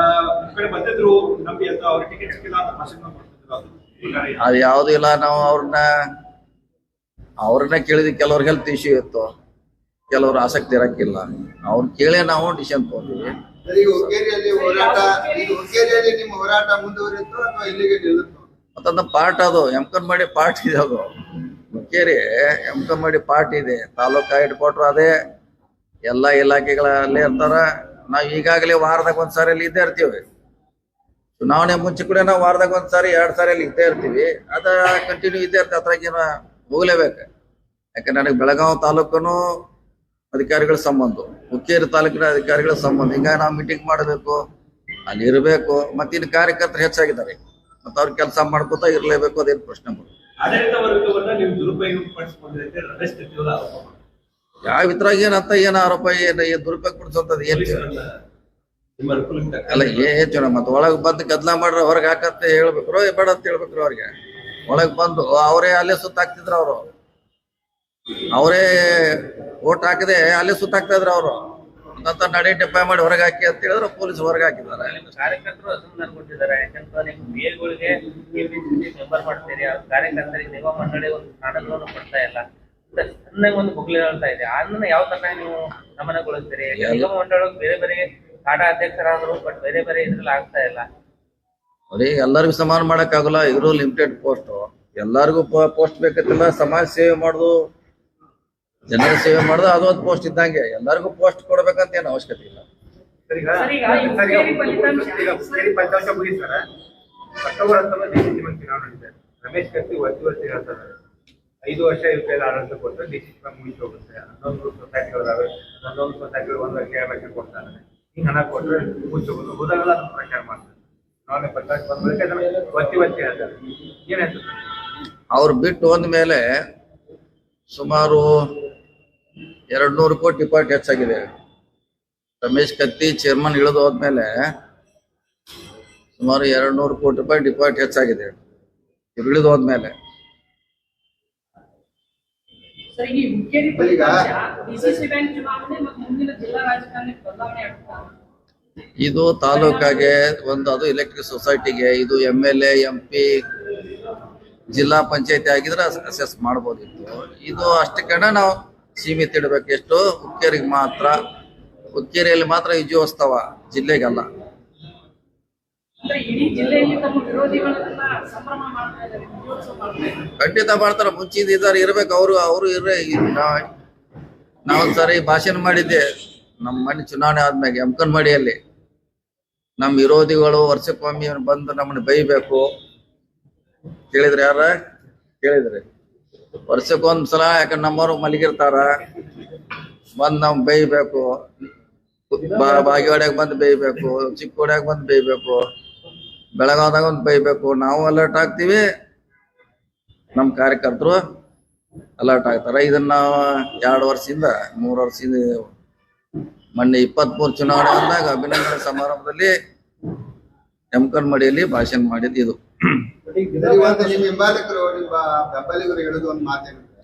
ಕಡೆ ಬಂದಿದ್ರು ನಮ್ಗೆ ಅಂತ ಅವ್ರ ಟಿಕೆಟ್ ಸಿಕ್ಕಿಲ್ಲ ಅಂತ ಭಾಷಣ ಮಾಡ್ತಿದ್ರು. ಅದು ಯಾವ್ದು ಇಲ್ಲ. ನಾವು ಅವ್ರನ್ನ ಕೇಳಿದ್ವಿ. ಕೆಲವ್ರ ಹೆಲ್ತ್ ಇಶ್ಯೂ ಇತ್ತು, ಕೆಲವ್ರ ಆಸಕ್ತಿ ಇರಕ್ಕಿಲ್ಲ. ಅವ್ರು ಕೇಳಿ ನಾವು ಡಿಸಿಷನ್ ತಗೊಂಡಿವಿ. ಈಗ ಹುಕ್ಕೇರಿಯಲ್ಲಿ ಹೋರಾಟ, ಈಗ ಹುಕ್ಕೇರಿಯಲ್ಲಿ ನಿಮ್ಮ ಹೋರಾಟ ಮುಂದುವರಿಯಿತು ಅಥವಾ ಇಲ್ಲಿಗೆ ನಿಲ್ಲುತ್ತೋ? ಮತ್ತೊಂದು ಪಾರ್ಟ್, ಅದು ಎಮ್ಕನ್ಮಡಿ ಪಾರ್ಟ್ ಇದೆ. ಅದು ಹುಕ್ಕೇರಿ ಎಮ್ಕನ್ಮಡಿ ಪಾರ್ಟ್ ಇದೆ. ತಾಲೂಕಾ ಹೆಡ್ ಕ್ವಾರ್ಟರ್ ಅದೇ, ಎಲ್ಲ ಇಲಾಖೆಗಳಲ್ಲೇ ಇರ್ತಾರ. ನಾವು ಈಗಾಗಲೇ ವಾರದಾಗ ಒಂದ್ಸಾರಿ ಅಲ್ಲಿ ಇದ್ದೇ ಇರ್ತೀವಿ. ಚುನಾವಣೆ ಮುಂಚೆ ಕೂಡ ನಾವು ವಾರದಾಗ ಒಂದ್ಸಾರಿ 2 ಸಾರಿ ಅಲ್ಲಿ ಇದ್ದೇ ಇರ್ತೀವಿ. ಅದ ಕಂಟಿನ್ಯೂ ಇದ್ದೇ ಇರ್ತದೆ. ಅದ್ರಾಗೇನ ಹೋಗ್ಲೇಬೇಕು. ಯಾಕಂದ್ರೆ ನನಗೆ ಬೆಳಗಾವಿ ತಾಲೂಕನು ಅಧಿಕಾರಿಗಳ ಸಂಬಂಧ, ಹುಕ್ಕೇರಿ ತಾಲೂಕಿನ ಅಧಿಕಾರಿಗಳ ಸಂಬಂಧ. ಹಿಂಗಾಗಿ ನಾವು ಮೀಟಿಂಗ್ ಮಾಡಬೇಕು, ಅಲ್ಲಿ ಇರಬೇಕು. ಮತ್ತೆ ಇನ್ನು ಕಾರ್ಯಕರ್ತರು ಹೆಚ್ಚಾಗಿದ್ದಾರೆ, ಮತ್ತೆ ಅವ್ರ ಕೆಲಸ ಮಾಡ್ಕೋತಾ ಇರ್ಲೇಬೇಕು. ಅದೇನು ಪ್ರಶ್ನೆ ಬರುತ್ತೆ. ಆಡಳಿತ ವರ್ಗವನ್ನ ನೀವು ದುರುಪಯೋಗಪಡಿಸಿಕೊಂಡಿದ್ದಕ್ಕೆ ರಮೇಶ್ ಶೆಟ್ಟಿ ಅವರು ಆರೋಪ ಮಾಡಿದ್ದಾರೆ. ಯಾವ ಇದ್ರಾಗ ಏನಂತ ಏನ ಆರೋಪ, ಏನು ದುರುಪಯೋಗ ಪಡಿಸೋಂಥದ್ದು ಏನು ನಿಮ್ಮ ಅನುಕೂಲಕ್ಕೆ ಅಲ್ಲ. ಏನು ಮತ್ತೆ ಒಳಗೆ ಬಂದು ಗದ್ದಲ ಮಾಡ್ರೆ ಹೊರಗೆ ಹಾಕಂತ ಹೇಳ್ಬೇಕ್ರು, ಬೇಡ ಅಂತ ಹೇಳ್ಬೇಕ್ರು. ಅವ್ರಿಗೆ ಒಳಗೆ ಬಂದು ಅವರೇ ಅಲ್ಲೇ ಸುತ್ತಾಕ್ತಿದ್ರು. ಅವರು ಅವರೇ ಓಟ್ ಹಾಕದೆ ಅಲ್ಲೇ ಸುತ್ತಾಕ್ತಾ ಇದ್ರು. ಅವರು ಅಂತ ನಡಿ ಡೆಪ್ಪಾಯ್ ಮಾಡಿ ಹೊರಗೆ ಹಾಕಿ ಅಂತ ಹೇಳಿದ್ರೆ ಪೊಲೀಸ್ ಹೊರಗೆ ಹಾಕಿದ್ದಾರೆ. ಕಾರ್ಯಕರ್ತರು ಅಸಮಾಧಾನ ಕೊಟ್ಟಿದ್ದಾರೆ. ಯಾಕಂದ್ರೆ ನೀವು PAಗಳಿಗೆ ಮೆಂಬರ್ ಮಾಡ್ತೀರಿ, ಕಾರ್ಯಕರ್ತರಿಗೆ ನಿಗಮ ಮಂಡಳಿ ಒಂದು ಸ್ಥಾನಗಳನ್ನು ಕೊಡ್ತಾ ಇಲ್ಲ. ಚೆನ್ನಾಗಿ ಒಂದು ಬುಗ್ಲಿ ಹೇಳ್ತಾ ಇದೆ. ಅದನ್ನ ಯಾವ ತರ ನೀವು ಗಮನಗೊಳಿಸ್ತೀರಿ? ನಿಗಮ ಮಂಡಳಿ ಬೇರೆ ಬೇರೆ ಕಾಡಾ ಅಧ್ಯಕ್ಷರಾದ್ರು, ಬಟ್ ಬೇರೆ ಬೇರೆ ಇದ್ರಲ್ಲಿ ಆಗ್ತಾ ಇಲ್ಲ. ನೋಡಿ, ಎಲ್ಲರಿಗೂ ಸಮಾನ ಮಾಡಕ್ ಆಗಲ್ಲ. ಇರೋ ಲಿಮಿಟೆಡ್ ಪೋಸ್ಟ್, ಎಲ್ಲರಿಗೂ ಪೋಸ್ಟ್ ಬೇಕತ್ತಿಲ್ಲ. ಸಮಾಜ ಸೇವೆ ಮಾಡುದು, ಜನರ ಸೇವೆ ಮಾಡುದು ಅದೊಂದು ಪೋಸ್ಟ್ ಇದ್ದಂಗೆ. ಎಲ್ಲರಿಗೂ ಪೋಸ್ಟ್ ಕೊಡ್ಬೇಕಂತ ಏನು ಅವಶ್ಯಕತೆ ಇಲ್ಲ. ಫಲಿತಾಂಶ ಮುಗಿಸ್ತಾರೆ. ಅಕ್ಟೋಬರ್ 19 DCC ಚುನಾವಣೆ ನಡೀತಾರೆ. ರಮೇಶ್ ಕತ್ತಿ ವರ್ಷ ಹೇಳ್ತಾರೆ 5 ವರ್ಷ ಇವ್ರ ಕೈಲಿ ಆಡಳಿತ ಕೊಟ್ಟರೆ DCC ಮುಗಿಸಿ ಹೋಗುತ್ತೆ. 11 ಸೊಸೈಟಿಗಳಿದಾವೆ, 11 ಸೊಸೈಟಿಗಳು 1 ಲಕ್ಷ ಕೊಡ್ತಾರೆ. ಹಿಂಗ್ ಹಣ ಕೊಟ್ಟರೆ ಮುಗಿಸಿ ಹೋಗುತ್ತೆ. ಹೋದಾಗೆಲ್ಲ ಅದನ್ನು ಪ್ರಚಾರ ಮಾಡ್ತಾರೆ. ಚುನಾವಣೆ ಫಲಿತಾಂಶ ಬಂದ ಬಳಿಕ ಅದನ್ನ ಒತ್ತಿ ಹೇಳ್ತಾರೆ. ಏನ್ ಹೇಳ್ತಾರೆ? ಅವ್ರು ಬಿಟ್ಟು ಹೋದ್ಮೇಲೆ ಸುಮಾರು 200 ಕೋಟಿ ಡಿಪಾಸಿಟ್ ಹೆಚ್ಚಾಗಿದೆ. ರಮೇಶ್ ಕತ್ತಿ ಚೇರ್ಮನ್ ಇಳಿದು ಹೋದ್ಮೇಲೆ ಸುಮಾರು 200 ಕೋಟಿ ರೂಪಾಯಿ ಡಿಪಾಸಿಟ್ ಹೆಚ್ಚಾಗಿದೆ. ಇಳಿದು ಹೋದ್ಮೇಲೆ ಸರ್ ಈ ಹುಕ್ಕೇರಿ ಈಗ ಫಲಿತಾಂಶ ಡಿಸಿಸಿ ಬ್ಯಾಂಕ್ ಚುನಾವಣೆ ಮತ್ತು ಮುಂದಿನ ಜಿಲ್ಲಾ ರಾಜಕಾರಣಕ್ಕೆ ಬದಲಾವಣೆ ಆಗ್ತದೆ. ಇದು ತಾಲೂಕಾಗೆ ಒಂದು, ಅದು ಎಲೆಕ್ಟ್ರಿಕ್ ಸೊಸೈಟಿಗೆ, ಇದು MLA MP ಜಿಲ್ಲಾ ಪಂಚಾಯತಿ ಆಗಿದ್ರೆ ಅಸೆಸ್ ಮಾಡ್ಬೋದಿತ್ತು. ಇದು ಅಷ್ಟಕ್ಕೆ ನಾವು ಸೀಮಿತ ಇಡಬೇಕು. ಎಷ್ಟು ಹುಕ್ಕೇರಿಗೆ ಮಾತ್ರ, ಹುಕ್ಕೇರಿಯಲ್ಲಿ ಮಾತ್ರ ವಿಜಯೋತ್ಸವ, ಜಿಲ್ಲೆಗಲ್ಲ. ಅಂದ್ರೆ ಇಡೀ ಜಿಲ್ಲೆಯಲ್ಲಿ ತಮ್ಮ ವಿರೋಧಿಗಳನ್ನೆಲ್ಲ ಸಂಭ್ರಮ ಮಾಡ್ತಾ ಇದ್ದಾರೆ, ವಿಜಯೋತ್ಸವ ಮಾಡ್ತಾ ಇದ್ದಾರೆ. ಖಂಡಿತ ಮಾಡ್ತಾರ. ಮುಂಚಿಂದ ಇದ್ದಾರೆ, ಇರ್ಬೇಕು. ಅವರು ನಾವೊಂದ್ಸರಿ ಭಾಷಣ ಮಾಡಿದ್ದೆ ನಮ್ಮ ಮನೆ ಚುನಾವಣೆ ಆದ್ಮ್ಯಾಗ ಎಮ್ಕನ್ಮಡಿಯಲ್ಲಿ. ನಮ್ಮ ವಿರೋಧಿಗಳು ವರ್ಷಕ್ಕೊಮ್ಮೆ ಬಂದು ನಮ್ಮನ್ನ ಬೈಬೇಕು. ಕೇಳಿದ್ರಿ? ಯಾರ ಕೇಳಿದ್ರಿ? ವರ್ಷಕ್ಕೊಂದ್ಸಲ, ಯಾಕಂದ್ರೆ ನಮ್ಮವ್ರು ಮಲಗಿರ್ತಾರ, ಬಂದ್ ನಾವ್ ಬೈಬೇಕು. ಬಾಗೇವಾಡ್ಯಾಗ ಬಂದು ಬೈಬೇಕು, ಚಿಕ್ಕೋಡ್ಯಾಗ ಬಂದು ಬೈಬೇಕು, ಬೆಳಗಾವದಾಗ ಒಂದು ಬೈಬೇಕು. ನಾವು ಅಲರ್ಟ್ ಆಗ್ತೀವಿ, ನಮ್ಮ ಕಾರ್ಯಕರ್ತರು ಅಲರ್ಟ್ ಆಗ್ತಾರ. ಇದನ್ನ 2 ವರ್ಷದಿಂದ 3 ವರ್ಷದಿಂದ ಮೊನ್ನೆ 23 ಚುನಾವಣೆ ಅಂದಾಗ ಅಭಿನಂದನೆ ಸಮಾರಂಭದಲ್ಲಿ ಎಮ್ಕನ್ಮಡಿಯಲ್ಲಿ ಭಾಷಣ ಮಾಡಿದ್ದು ಇದು. ಇವತ್ತು ನಿಮ್ಮ ಹಿಂಬಾಲಕರು, ನಿಮ್ಮ ಬೆಂಬಲಿಗರು ಹೇಳೋದು ಒಂದು ಮಾತೇನಿದೆ,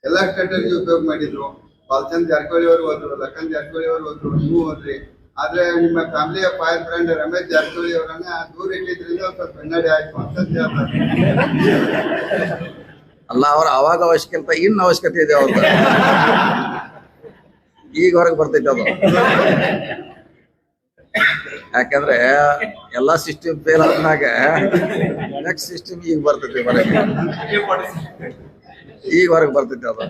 ಎಲ್ಲಾ ಸ್ಟ್ರಾಟಜಿ ಉಪಯೋಗ ಮಾಡಿದ್ರು. ಬಾಲಚಂದ್ರ ಜಾರಕಿಹೊಳಿ ಅವರು ಹೋದ್ರು, ಲಖನ್ ಜಾರಕಿಹೊಳಿ ಅವರು ಹೋದ್ರು, ನೀವು ಹೋದ್ರಿ. ಆದ್ರೆ ನಿಮ್ಮ ಫ್ಯಾಮಿಲಿಯ ಫೈರ್ ಫ್ರೆಂಡ್ ರಮೇಶ್ ಜಾರಕಿಹೊಳಿ ಅವರನ್ನ ದೂರ ಇಟ್ಟಿದ್ರಿಂದ ಸ್ವಲ್ಪ ಹಿನ್ನಡೆ ಆಯ್ತು ಅಂತ ಹೇಳ್ತಾರೆ. ಅಲ್ಲ, ಅವ್ರ ಅವಾಗ ಅವಶ್ಯಕತೆ, ಇನ್ನು ಅವಶ್ಯಕತೆ ಇದೆ ಅವ್ರ. ಈಗ ಹೊರಗೆ ಬರ್ತೈತೆ ಅದು. ಯಾಕಂದ್ರೆ ಎಲ್ಲಾ ಸಿಸ್ಟಮ್ ಫೇಲ್ ಆದ್ಮ್ಯಾಗ ನೆಕ್ಸ್ಟ್ ಸಿಸ್ಟಮ್ ಈಗ ಬರ್ತೈತಿ ಹೊರಗೆ, ಈಗ ಹೊರಗೆ ಬರ್ತೈತಿ ಅದು.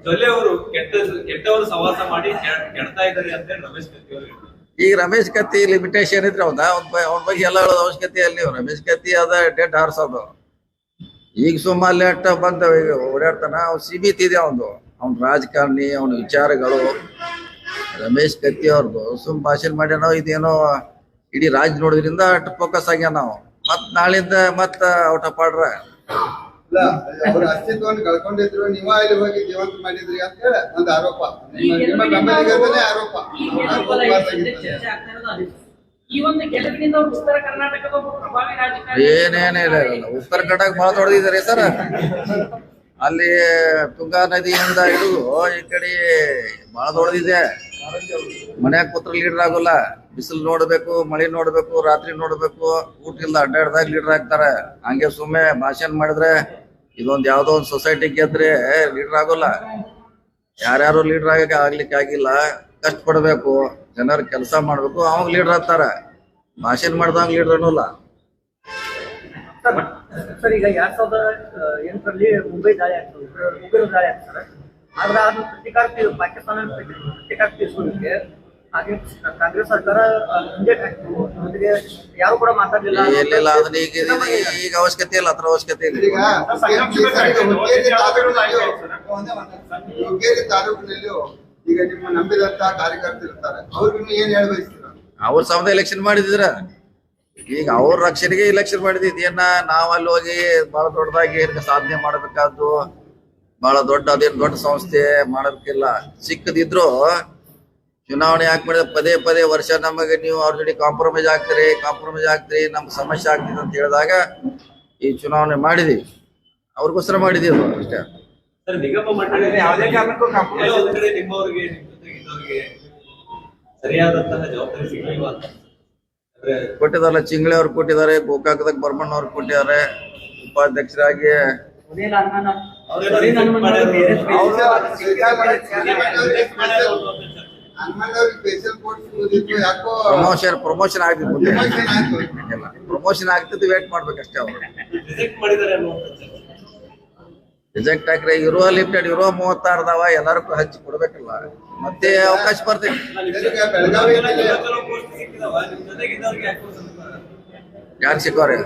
ಜೊಲ್ಲೆ ಅವರು ಕೆಟ್ಟವರು ಸವಾಸ ಮಾಡಿ ಕೆಡ್ತಾ ಇದ್ದಾರೆ ಅಂತ ರಮೇಶ್ ಕತ್ತಿ ಅವರು. ಈಗ ರಮೇಶ್ ಕತ್ತಿ ಲಿಮಿಟೇಷನ್ ಇದ್ರೆ ಹೌದಾ, ಅವ್ನ ಬಗ್ಗೆ ಎಲ್ಲ ಹೇಳೋದು ಅವಶ್ಯಕತೆ ಅಲ್ಲಿ. ರಮೇಶ್ ಕತ್ತಿ ಅದ ಡೆಡ್ ಹಾರ್ಸೋದು. ಈಗ ಸುಮ್ಮನೆ ಅಟ್ಟ ಬಂದ ಓಡಾಡ್ತಾನ, ಅವ್ನು ಸೀಮಿತ ಇದೆ ಅವ್ನು ರಾಜಕಾರಣಿ, ಅವನ ವಿಚಾರಗಳು. ರಮೇಶ್ ಕತ್ತಿ ಅವ್ರದ್ದು ಸುಮ್ ಭಾಷಣ ಮಾಡ್ಯ ನಾವು, ಇದೇನೋ ಇಡೀ ರಾಜ್ಯ ನೋಡೋದ್ರಿಂದ ಅಷ್ಟು ಫೋಕಸ್ ಆಗ್ಯಾವ ನಾವು. ಮತ್ ನಾಳಿಂದ ಮತ್ತ ಔಟ್ ಆಫ್ ಆರ್ಡರ್. ಇಲ್ಲ, ಅವ್ರ ಅಸ್ತಿತ್ವವನ್ನು ಕಳ್ಕೊಂಡಿದ್ರು, ನೀವ ಇಲ್ಲಿ ಹೋಗಿ ಜೀವಂತ ಮಾಡಿದ್ರಿ ಅಂತ ಹೇಳಿ ಒಂದು ಆರೋಪ, ನಿಮ್ಮ ಬೆಂಬಲಿಗರೇ ಆರೋಪ. ಚರ್ಚೆ ಆಗ್ತಾ ಇರೋದು ಅದೇ. ಈ ಒಂದು ಗೆಲುವಿನಿಂದ ಅವರು ಉತ್ತರ ಕರ್ನಾಟಕದ ಒಬ್ಬ ಪ್ರಭಾವಿ ರಾಜಕಾರಣಿ ಏನೇನೇ ಇಲ್ಲ. ಉತ್ತರ ಕನ್ನಡ ಬಹಳ ದೊಡ್ಡದಿದ್ದಾರೆ ಸರ್. ಅಲ್ಲಿ ತುಂಗಾ ನದಿಯಿಂದ ಹಿಡಿದು ಈ ಕಡೆ ಬಹಳ ದೊಡ್ಡದಿದೆ. ಮನ್ಯಾಗ ಕೂತ್ರ ಲೀಡರ್ ಆಗೋಲ್ಲ. ಬಿಸಿಲು ನೋಡ್ಬೇಕು, ಮಳೆ ನೋಡ್ಬೇಕು, ರಾತ್ರಿ ನೋಡ್ಬೇಕು, ಊಟ ಇಲ್ಲ ಅಡ್ಡಾಡ್ದಾಗ ಲೀಡರ್ ಆಗ್ತಾರೆ. ಹಂಗೆ ಸುಮ್ಮನೆ ಭಾಷಣ ಮಾಡಿದ್ರೆ ಇದೊಂದು ಯಾವ್ದೋ ಒಂದು ಸೊಸೈಟಿ ಗೆದ್ರೆ ಲೀಡರ್ ಆಗೋಲ್ಲ. ಯಾರ್ಯಾರು ಲೀಡರ್ ಆಗ್ಲಿಕ್ಕೆ ಆಗಿಲ್ಲ, ಕಷ್ಟ ಪಡ್ಬೇಕು, ಜನರ ಕೆಲಸ ಮಾಡ್ಬೇಕು, ಅವಾಗ ಲೀಡರ್ ಆಗ್ತಾರ. ಭಾಷಣ ಮಾಡ್ದಂಗ ಲೀಡರ್ ಅನ್ನೋಲ್ಲ. ಸರ್, ಈಗ 2008ರಲ್ಲಿ ಮುಂಬೈ ದಾಳಿ ಆಗ್ತದೆ, ಉಗ್ರ ದಾಳಿ ಆಗ್ತಾರೆ. ಆದ್ರೆ ಅದು ಪಾಕಿಸ್ತಾನ ಪ್ರತಿಕಾರ ತೀರ್ಸೋದಕ್ಕೆ ಹಾಗೆ ಕಾಂಗ್ರೆಸ್ ಸರ್ಕಾರ ಹಿಂದೇಟ್ ಹಾಕ್ತು. ಜೊತೆಗೆ ಯಾರು ಕೂಡ ಮಾತಾಡ್ಲಿಲ್ಲ. ಎಲ್ಲಿಲ್ಲ, ಅದನ್ನ ಈಗ ಅವಶ್ಯಕತೆ ಇಲ್ಲ, ಅದ್ರ ಅವಶ್ಯಕತೆ ಇಲ್ಲ. ಈಗ ಹುಕ್ಕೇರಿ ತಾಲೂಕಿನಲ್ಲಿ ಈಗ ನಿಮ್ಮ ನಂಬಿದಂತ ಕಾರ್ಯಕರ್ತರು ಇರ್ತಾರೆ, ಅವ್ರಿಗೆ ಏನ್ ಹೇಳ ಬಯಸ್ತೀರ? ಅವ್ರ ಸಮಯ ಎಲೆಕ್ಷನ್ ಮಾಡಿದ್ರ, ಈಗ ಅವ್ರ ರಕ್ಷಣೆಗೆ ಎಲೆಕ್ಷನ್ ಮಾಡಿದ್. ಏನ ನಾವ್ ಅಲ್ಲಿ ಹೋಗಿ ಬಹಳ ದೊಡ್ಡದಾಗಿ ಸಾಧನೆ ಮಾಡಬೇಕಾದ್ದು, ಬಹಳ ಅದೇನ್ ದೊಡ್ಡ ಸಂಸ್ಥೆ ಮಾಡೋದಕ್ಕಿಲ್ಲ. ಸಿಕ್ಕದಿದ್ರು ಚುನಾವಣೆ ಯಾಕೆ ಮಾಡಿದ್ರೆ ಪದೇ ವರ್ಷ ನಮಗೆ ನೀವು ಅವ್ರ ಜೊತೆ ಕಾಂಪ್ರಮೈಸ್ ಆಗ್ತೀರಿ, ನಮ್ಗೆ ಸಮಸ್ಯೆ ಆಗ್ತಿದೆ ಅಂತ ಹೇಳಿದಾಗ ಈ ಚುನಾವಣೆ ಮಾಡಿದೀವಿ. ಅವ್ರಿಗೋಸ್ಕರ ಮಾಡಿದೀವಿ ಅಷ್ಟೇ. ಸರ್, ನಿಗಮ ಮಂಡಳಿ ಯಾವುದೇ ಕಾರಣಕ್ಕೂ ಒಂದ್ ಕಡೆ ನಿಮ್ಮವ್ರಿಗೆ, ನಿಮ್ ಜೊತೆಗೆ ಇದ್ದವ್ರಿಗೆ ಸರಿಯಾದಂತಹ ಜವಾಬ್ದಾರಿ ಸಿಗಲಿಲ್ಲ ಅಂತ ಕೊಟ್ಟಿದಾರಲ್ಲ. ಚಿಂಗ್ಳೆ ಅವ್ರು ಕೊಟ್ಟಿದ್ದಾರೆ, ಗೋಕಾಕದಾಗ ಬರ್ಮಣ್ಣ ಅವ್ರು ಕೊಟ್ಟಿದ್ದಾರೆ ಉಪಾಧ್ಯಕ್ಷರಾಗಿ. ಪ್ರಮೋಷನ್ ಆಗ್ತಿತ್ತು, ಪ್ರಮೋಷನ್ ಆಗ್ತಿತ್ತು, ವೇಟ್ ಮಾಡ್ಬೇಕಷ್ಟೇ. ಅವ್ರು ರಿಜೆಕ್ಟ್ ಆಗ್ರೆ ಇರುವ ಲಿಮಿಟೆಡ್, ಇರುವ 36 ಅದಾವ, ಎಲ್ಲರಿಗೂ ಹಂಚಿ ಕೊಡ್ಬೇಕಲ್ಲ, ಮತ್ತೆ ಅವಕಾಶ ಬರ್ತೈತಿ. ಯಾರು ಸಿಕ್ಕವ್ರೆ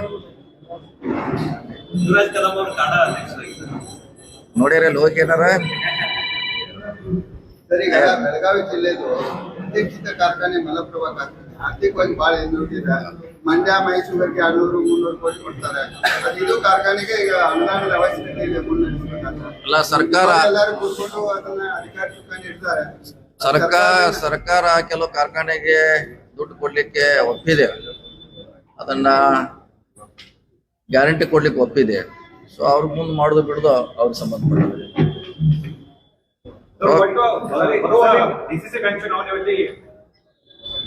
ನೋಡ್ಯಾರ ಹೋಗಿ ಏನಾರ? ಸರಿ, ಈಗ ಬೆಳಗಾವಿ ಜಿಲ್ಲೆದು ಅಧ್ಯಕ್ಷಿತ ಕಾರ್ಖಾನೆ ಮಲಪ್ರಭಾ ಕಾರ್ಖಾನೆ ಆರ್ಥಿಕವಾಗಿ ಬಹಳ ಹಿಂದುಳಿದಿದೆ. ಮಂಡ್ಯ ಮೈಸೂರಿಗೆ 200-300 ಕೋಟಿ ಕೊಡ್ತಾರೆ. ಇದು ಕಾರ್ಖಾನೆಗೆ ಈಗ ಅನುದಾನದ ಅವಶ್ಯಕತೆ ಇದೆ, ಅಲ್ಲ ಸರ್ಕಾರ ಎಲ್ಲರೂ ಕೂತ್ಕೊಂಡು ಅದನ್ನ ಅಧಿಕಾರಿಕ ನೀಡ್ತಾರೆ. ಸರ್ಕಾರ ಕೆಲವು ಕಾರ್ಖಾನೆಗೆ ದುಡ್ಡು ಕೊಡ್ಲಿಕ್ಕೆ ಒಪ್ಪಿದೆ. ಅದನ್ನ ಗ್ಯಾರಂಟಿ ಕೊಡ್ಲಿಕ್ಕೆ ಒಪ್ಪಿದೆ. ಸೊ ಅವ್ರ ಮುಂದೆ ಮಾಡೋದು ಬಿಡೋದು ಅವ್ರಿಗೆ ಸಂಬಂಧಪಟ್ಟಿದೆ. ಬರುವ ಡಿಸಿಸಿ ಬ್ಯಾಂಕ್ ಚುನಾವಣೆಯಲ್ಲಿ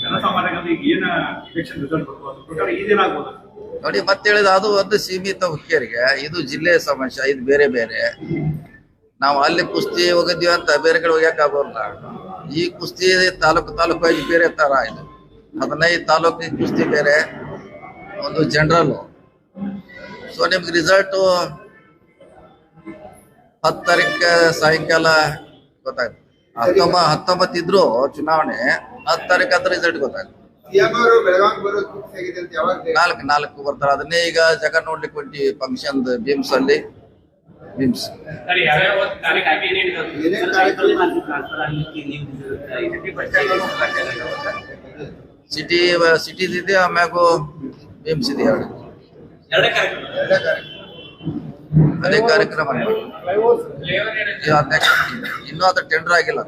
ಜನಸಾಮಾನ್ಯರಿಗೆ ಏನ ಎಲೆಕ್ಷನ್ ರಿಸಲ್ಟ್ ಬರ್ಬೋದು ಪ್ರಕಾರ ಈ ದಿನ ಆಗ್ಬೋದು ನೋಡಿ, ಮತ್ತೆ ಹೇಳಿದ ಅದು ಒಂದು ಸೀಮಿತ ಮುಖ್ಯರಿಗೆ, ಇದು ಜಿಲ್ಲೆಯ ಸಮಸ್ಯೆ, ಇದು ಬೇರೆ ಬೇರೆ. ನಾವು ಅಲ್ಲಿ ಕುಸ್ತಿ ಹೋಗಿದ್ವಿ ಅಂತ ಬೇರೆ ಕಡೆ ಹೋಗ್ಯಾಕ ಆಗೋಲ್ಲ. ಈ ಕುಸ್ತಿ ತಾಲೂಕು ಆಗಿ ಬೇರೆ ತರ ಇದು. 15 ತಾಲೂಕಿಗೆ ಕುಸ್ತಿ ಬೇರೆ, ಒಂದು ಜನರಲ್. ಸೊ ನಿಮ್ಗೆ ರಿಸಲ್ಟ್ 10 ತಾರೀಕು ಸಾಯಂಕಾಲ ಗೊತ್ತಾಗ್ತದೆ. 19 ಇದ್ರು ಚುನಾವಣೆ, 10 ತಾರೀಕು ಅಂತ ರಿಸಲ್ಟ್ ಗೊತ್ತಾಗ್ತದೆ. ಸಿಎಂ ಅವರು ಬೆಳಗಾವಿ ಬರೋದು ಫಿಕ್ಸ್ ಆಗಿದೆ ಅಂತ ಯಾವಾಗ 4 ಬರ್ತಾರೆ. ಅದನ್ನೇ ಈಗ ಜಗ ನೋಡ್ಲಿಕ್ಕೆ ಹೊಂಟಿ ಫಂಕ್ಷನ್ ಬಿಮ್ಸ್ ಅಲ್ಲಿ. ಬಿಮ್ಸ್ ಏನೇನ್ ಕಾರ್ಯಕ್ರಮ ಸಿಟಿ ಇದೆ, ಆಮ್ಯಾಗು ಬಿಮ್ಸ್ ಇದೆ. ಎರಡೇ ಕಾರ್ಯಕ್ರಮ. ಎರಡೇ ಕಾರ್ಯಕ್ರಮ ಅದೇ ಕಾರ್ಯಕ್ರಮ ಫ್ಲೈಓವರ್ಸ್ ಇನ್ನೂ ಅದು ಟೆಂಡರ್ ಆಗಿಲ್ಲ.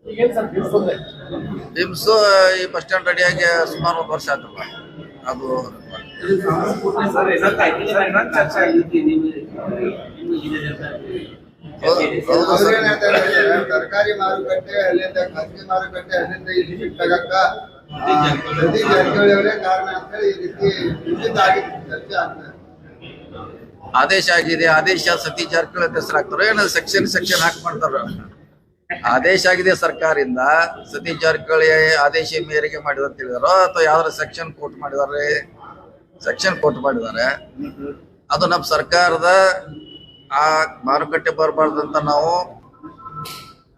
ಈಗೇನ್ ಸರ್ ಬಿಡಿಸೋದೆ ಬಿಮ್ಸ್ ಈ ಬಸ್ ಸ್ಟ್ಯಾಂಡ್ ರೆಡಿಯಾಗಿ ಸುಮಾರು 1 ವರ್ಷ ಆಯ್ತಲ್ಲ. ಅದು ಅವ್ರೇನ್ ಹೇಳ್ತಾರೆ ಅಂದ್ರೆ, ಸರ್ಕಾರಿ ಮಾರುಕಟ್ಟೆ ಅಲ್ಲಿಂದ ಖಾಸಗಿ ಮಾರುಕಟ್ಟೆ ಅಲ್ಲಿಂದ ಇಲ್ಲಿ ಶಿಫ್ಟ್ ಆಗಕ್ಕ ಸತೀಶ್ ಜಾರಕಿಹೊಳಿ ಅವರೇ ಕಾರಣ ಅಂತ ಹೇಳಿ ಈ ರೀತಿ ವಿಚಿತ್ರ ಆಗಿದೆ, ಚರ್ಚೆ ಆಗ್ತದೆ. ಆದೇಶ ಆಗಿದೆ. ಆದೇಶ ಸತೀಶ್ ಜಾರಕಿಹೊಳಿ ಅಂತ ಹೆಸರಾಗ್ತಾರೋ ಏನೋ ಸೆಕ್ಷನ್ ಹಾಕಿ ಮಾಡ್ತಾರ. ಆದೇಶ ಆಗಿದೆ ಸರ್ಕಾರದಿಂದ, ಸತೀಶ್ ಜಾರಕಿಹೊಳಿ ಆದೇಶ ಮೇರೆಗೆ ಮಾಡಿದ ಅಂತ ಹೇಳಿದಾರೋ ಅಥವಾ ಯಾವ್ದಾರ ಸೆಕ್ಷನ್ ಕೋಟ್ ಮಾಡಿದ್ದಾರೆ. ಅದು ನಮ್ಮ ಸರ್ಕಾರದ ಆ ಮಾರುಕಟ್ಟೆ ಬರಬಾರ್ದಂತ ನಾವು,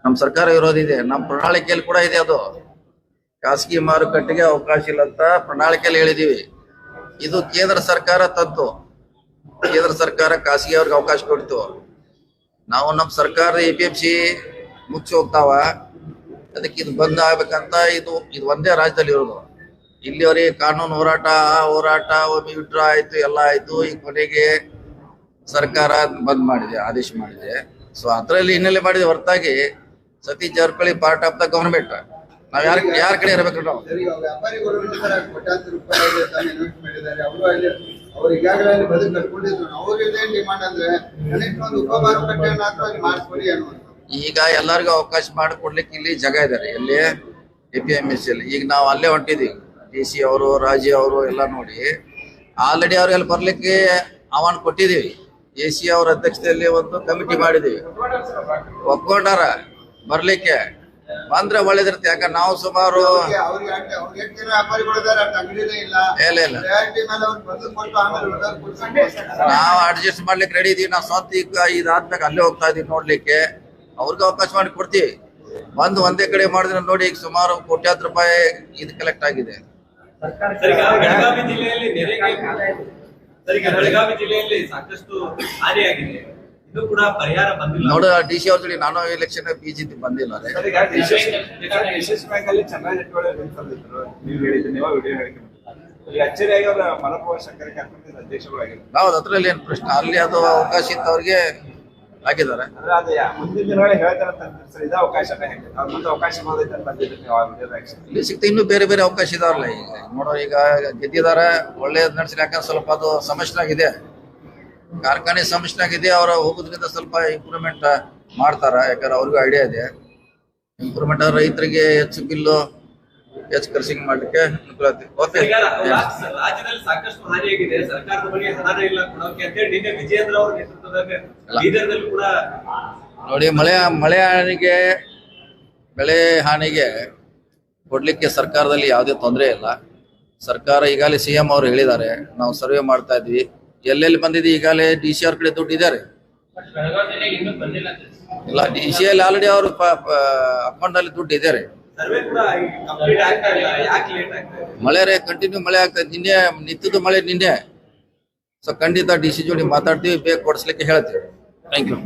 ನಮ್ಮ ಸರ್ಕಾರ ವಿರೋಧಿ ಇದೆ. ನಮ್ಮ ಪ್ರಣಾಳಿಕೆಯಲ್ಲಿ ಕೂಡ ಇದೆ. ಅದು ಖಾಸಗಿ ಮಾರುಕಟ್ಟೆಗೆ ಅವಕಾಶ ಇಲ್ಲ ಅಂತ ಪ್ರಣಾಳಿಕೆಯಲ್ಲಿ ಹೇಳಿದೀವಿ. ಇದು ಕೇಂದ್ರ ಸರ್ಕಾರ ತಂತು. ಕೇಂದ್ರ ಸರ್ಕಾರ ಖಾಸಗಿ ಅವ್ರಿಗೆ ಅವಕಾಶ ಕೊಡ್ತು. ನಾವು ನಮ್ಮ ಸರ್ಕಾರ APMC ಮುಚ್ಚಿ ಹೋಗ್ತಾವ. ಅದಕ್ಕೆ ಇದು ಬಂದ್ ಆಗ್ಬೇಕಂತ ಇದು ಒಂದೇ ರಾಜ್ಯದಲ್ಲಿ ಇರೋದು. ಇಲ್ಲಿವರೆಗೆ ಕಾನೂನು ಹೋರಾಟ ಒಮ್ಮೆ ವಿಡ್ರಾ ಆಯ್ತು, ಎಲ್ಲ ಆಯ್ತು. ಈ ಕೊನೆಗೆ ಸರ್ಕಾರ ಬಂದ್ ಮಾಡಿದೆ, ಆದೇಶ ಮಾಡಿದೆ. ಸೊ ಅದರಲ್ಲಿ ಹಿನ್ನೆಲೆ ಮಾಡಿದೆ ಹೊರತಾಗಿ Satish Jarkiholi part of the government. ನಾವ್ ಯಾರ ಕಡೆ ಇರಬೇಕು ನಾವು? ಸರಿ, ವ್ಯಾಪಾರಿಗಳು ಕೋಟ್ಯಾಂತರ ರೂಪಾಯಿ ಇನ್ವೆಸ್ಟ್ ಮಾಡಿದ್ದಾರೆ. ಅವರು ಅಲ್ಲಿ ಅವ್ರು ಈಗಾಗಲೇ ಅಲ್ಲಿ ಬದುಕು ಕಟ್ಕೊಂಡಿದ್ರು. ಅವ್ರಿಗೆ ಡಿಮಾಂಡ್ ಅಂದ್ರೆ ಕನಿಷ್ಠ ಒಂದು ಉಪ ಮಾರುಕಟ್ಟೆಯನ್ನಾದ್ರೂ ಅಲ್ಲಿ ಮಾಡಿಸ್ಕೊಡಿ ಅನ್ನುವಂಥ. ಈಗ ಎಲ್ಲರಿಗೂ ಅವಕಾಶ ಮಾಡಿಕೊಡ್ಲಿಕ್ಕೆ ಇಲ್ಲಿ ಜಾಗ ಇದ್ದಾರೆ. ಎಲ್ಲಿ APMC ಅಲ್ಲಿ. ಈಗ ನಾವು ಅಲ್ಲೇ ಹೊಂಟಿದೀವಿ. DC ಅವರು, ರಾಜಿ ಅವರು ಎಲ್ಲ ನೋಡಿ ಆಲ್ರೆಡಿ ಅವ್ರಿಗೆಲ್ಲ ಬರ್ಲಿಕ್ಕೆ ಆಹ್ವಾನ ಕೊಟ್ಟಿದೀವಿ. AC ಅವ್ರ ಅಧ್ಯಕ್ಷತೆಯಲ್ಲಿ ಒಂದು ಕಮಿಟಿ ಮಾಡಿದೀವಿ. ಒಪ್ಕೊಂಡಾರ ಬರ್ಲಿಕ್ಕೆ. ಬಂದ್ರೆ ಒಳ್ಳೇದಿರುತ್ತೆ. ಯಾಕಂದ್ರೆ ನಾವು ಸುಮಾರು ಅವ್ರಿಗೆ ಎಷ್ಟು ಜನ ವ್ಯಾಪಾರಿಗಳು ಇದ್ದಾರೆ, ಅಷ್ಟು ಅಂಗಡಿನೇ ಇಲ್ಲ. ಇಲ್ಲ ರಿಯಾಯಿತಿ ಮೇಲೆ ಅವ್ರು ಬದುಕು ಕೊಟ್ಟು ಆಮೇಲೆ ಉಳಿದವ್ರು ಕೊಡ್ಸಕ್ಕೆ ನಾವು ಅಡ್ಜಸ್ಟ್ ಮಾಡ್ಲಿಕ್ಕೆ ರೆಡಿ ಇದೀವಿ. ನಾವು ಸ್ವಂತ ಈಗ ಇದಾದ್ಮೇಲೆ ಅಲ್ಲೇ ಹೋಗ್ತಾ ಇದೀವಿ ನೋಡ್ಲಿಕ್ಕೆ. ಅವ್ರಿಗೆ ಅವಕಾಶ ಮಾಡಿ ಕೊಡ್ತೀವಿ. ಒಂದೇ ಕಡೆ ಮಾಡಿದ್ರೆ ನೋಡಿ, ಈಗ ಸುಮಾರು ಕೋಟ್ಯಾಂತರ ರೂಪಾಯಿ ಇದು ಕಲೆಕ್ಟ್ ಆಗಿದೆ. ಬೆಳಗಾವಿ ಜಿಲ್ಲೆಯಲ್ಲಿ ಸಾಕಷ್ಟು ಹಾನಿಯಾಗಿದೆ. ಇದು ಕೂಡ ಪರಿಹಾರ ಬಂದಿಲ್ಲ. ನೋಡ DC ಅವ್ರ ಜೊತೆ ನಾನು ಎಲೆಕ್ಷನ್ BJP ಬಂದಿಲ್ಲ. ಯಶಸ್ ಬ್ಯಾಂಕ್ ಅಲ್ಲಿ ಚೆನ್ನಾಗಿ ನೆಟ್ವರ್ಕ್ ನೀವು ಹೇಳಿದ್ರೆ ನೀವು ವಿಡಿಯೋ ಹೇಳಿದ್ರೆ ಈಗ ಅಚ್ಚರಿಯಾಗಿ ಅವರ ಮಲಪ್ರಭಾ ಶಂಕರ ಕಾರ್ಯಕ್ರಮದ ಅಧ್ಯಕ್ಷಗಳಾಗಿದ್ದಾರೆ. ಹೌದು, ಅದ್ರಲ್ಲಿ ಏನು ಪ್ರಶ್ನೆ. ಅಲ್ಲಿ ಅದು ಅವಕಾಶ ಇತ್ತು, ಅವ್ರಿಗೆ ಆಗಿದ್ದಾರೆ. ಅಂದ್ರೆ ಅದು ಮುಂದಿನ ದಿನಗಳಲ್ಲಿ ಹೇಳ್ತಾರೆ ಅಂತ ಸರ್, ಇದ ಅವಕಾಶನೇ ಹೇಗೆ ಅವ್ರ ಮುಂದೆ ಅವಕಾಶ ಮಾಡೋದೈತೆ ಅಂತ ಬಂದಿದ್ರೆ ನೀವು ಆ ವಿಡಿಯೋ ಇಲ್ಲಿ ಸಿಗ್ತಾ ಇನ್ನೂ ಬೇರೆ ಅವಕಾಶ ಇದಾವಲ್ಲ. ಈಗ ನೋಡೋ, ಈಗ ಗೆದ್ದಿದ್ದಾರೆ, ಒಳ್ಳೆ ನಡೆಸಲಿ. ಯಾಕಂದ್ರೆ ಸ್ವಲ್ಪ ಅದು ಸಮಸ್ಯೆನಾಗಿದೆ, ಕಾರ್ಖಾನೆ ಸಮಸ್ಯೆನಾಗಿದೆ. ಅವರ ಹೋಗೋದ್ರಿಂದ ಸ್ವಲ್ಪ ಇಂಪ್ರೂವ್ಮೆಂಟ್ ಮಾಡ್ತಾರ. ಯಾಕಂದ್ರೆ ಅವ್ರಿಗೂ ಐಡಿಯಾ ಇದೆ ಇಂಪ್ರೂವ್ಮೆಂಟ್. ರೈತರಿಗೆ ಹೆಚ್ಚು ಬಿಲ್ಲು, ಹೆಚ್ಚು ಖರ್ಚಿಂಗ್ ಮಾಡ್ಲಿಕ್ಕೆ ಅನುಕೂಲ ಆಗ್ತದೆ. ರಾಜ್ಯದಲ್ಲಿ ಸಾಕಷ್ಟು ಹಾನಿಯಾಗಿದೆ. ಸರ್ಕಾರದ ಬಳಿ ಹಣನೇ ಇಲ್ಲ ಕೊಡೋಕೆ ಅಂತ ಹೇಳಿ ನಿನ್ನೆ ವಿಜಯೇಂದ್ರ ಅವರ ನೇತೃತ್ವದಲ್ಲಿ ಬೀದರ್ನಲ್ಲಿ ಕೂಡ ನೋಡಿ, ಬೆಳೆ ಹಾನಿಗೆ ಕೊಡ್ಲಿಕ್ಕೆ ಸರ್ಕಾರದಲ್ಲಿ ಯಾವುದೇ ತೊಂದರೆ ಇಲ್ಲ. ಸರ್ಕಾರ ಈಗಾಗಲೇ CM ಅವರು ಹೇಳಿದ್ದಾರೆ, ನಾವು ಸರ್ವೆ ಮಾಡ್ತಾ ಇದ್ವಿ. ಎಲ್ಲೆಲ್ಲಿ ಬಂದಿದೆ ಈಗಾಗಲೇ DC ಅವ್ರ ಕಡೆ ದುಡ್ಡು ಇದ್ದಾರೆ. ಇಲ್ಲ, DC ಅಲ್ಲಿ ಆಲ್ರೆಡಿ ಅವರು ಅಕೌಂಟ್ ಅಲ್ಲಿ ದುಡ್ಡು ಇದ್ದಾರೆ. ಸರ್ವೆ ಕೂಡ ಕಂಪ್ಲೀಟ್ ಆಗ್ತಾ ಇಲ್ಲ. ಯಾಕೆ ಲೇಟ್ ಆಗ್ತಾ ಇದೆ? ಮಳೆ ಕಂಟಿನ್ಯೂ ಮಳೆ ಆಗ್ತದೆ. ನಿನ್ನೆ ನಿಂತಿದ್ದು ಮಳೆ ನಿನ್ನೆ. ಸೊ ಖಂಡಿತ DC ಜೋಡಿ ಮಾತಾಡ್ತೀವಿ, ಬೇಗ ಕೊಡಿಸ್ಲಿಕ್ಕೆ ಹೇಳ್ತೀವಿ. Thank you.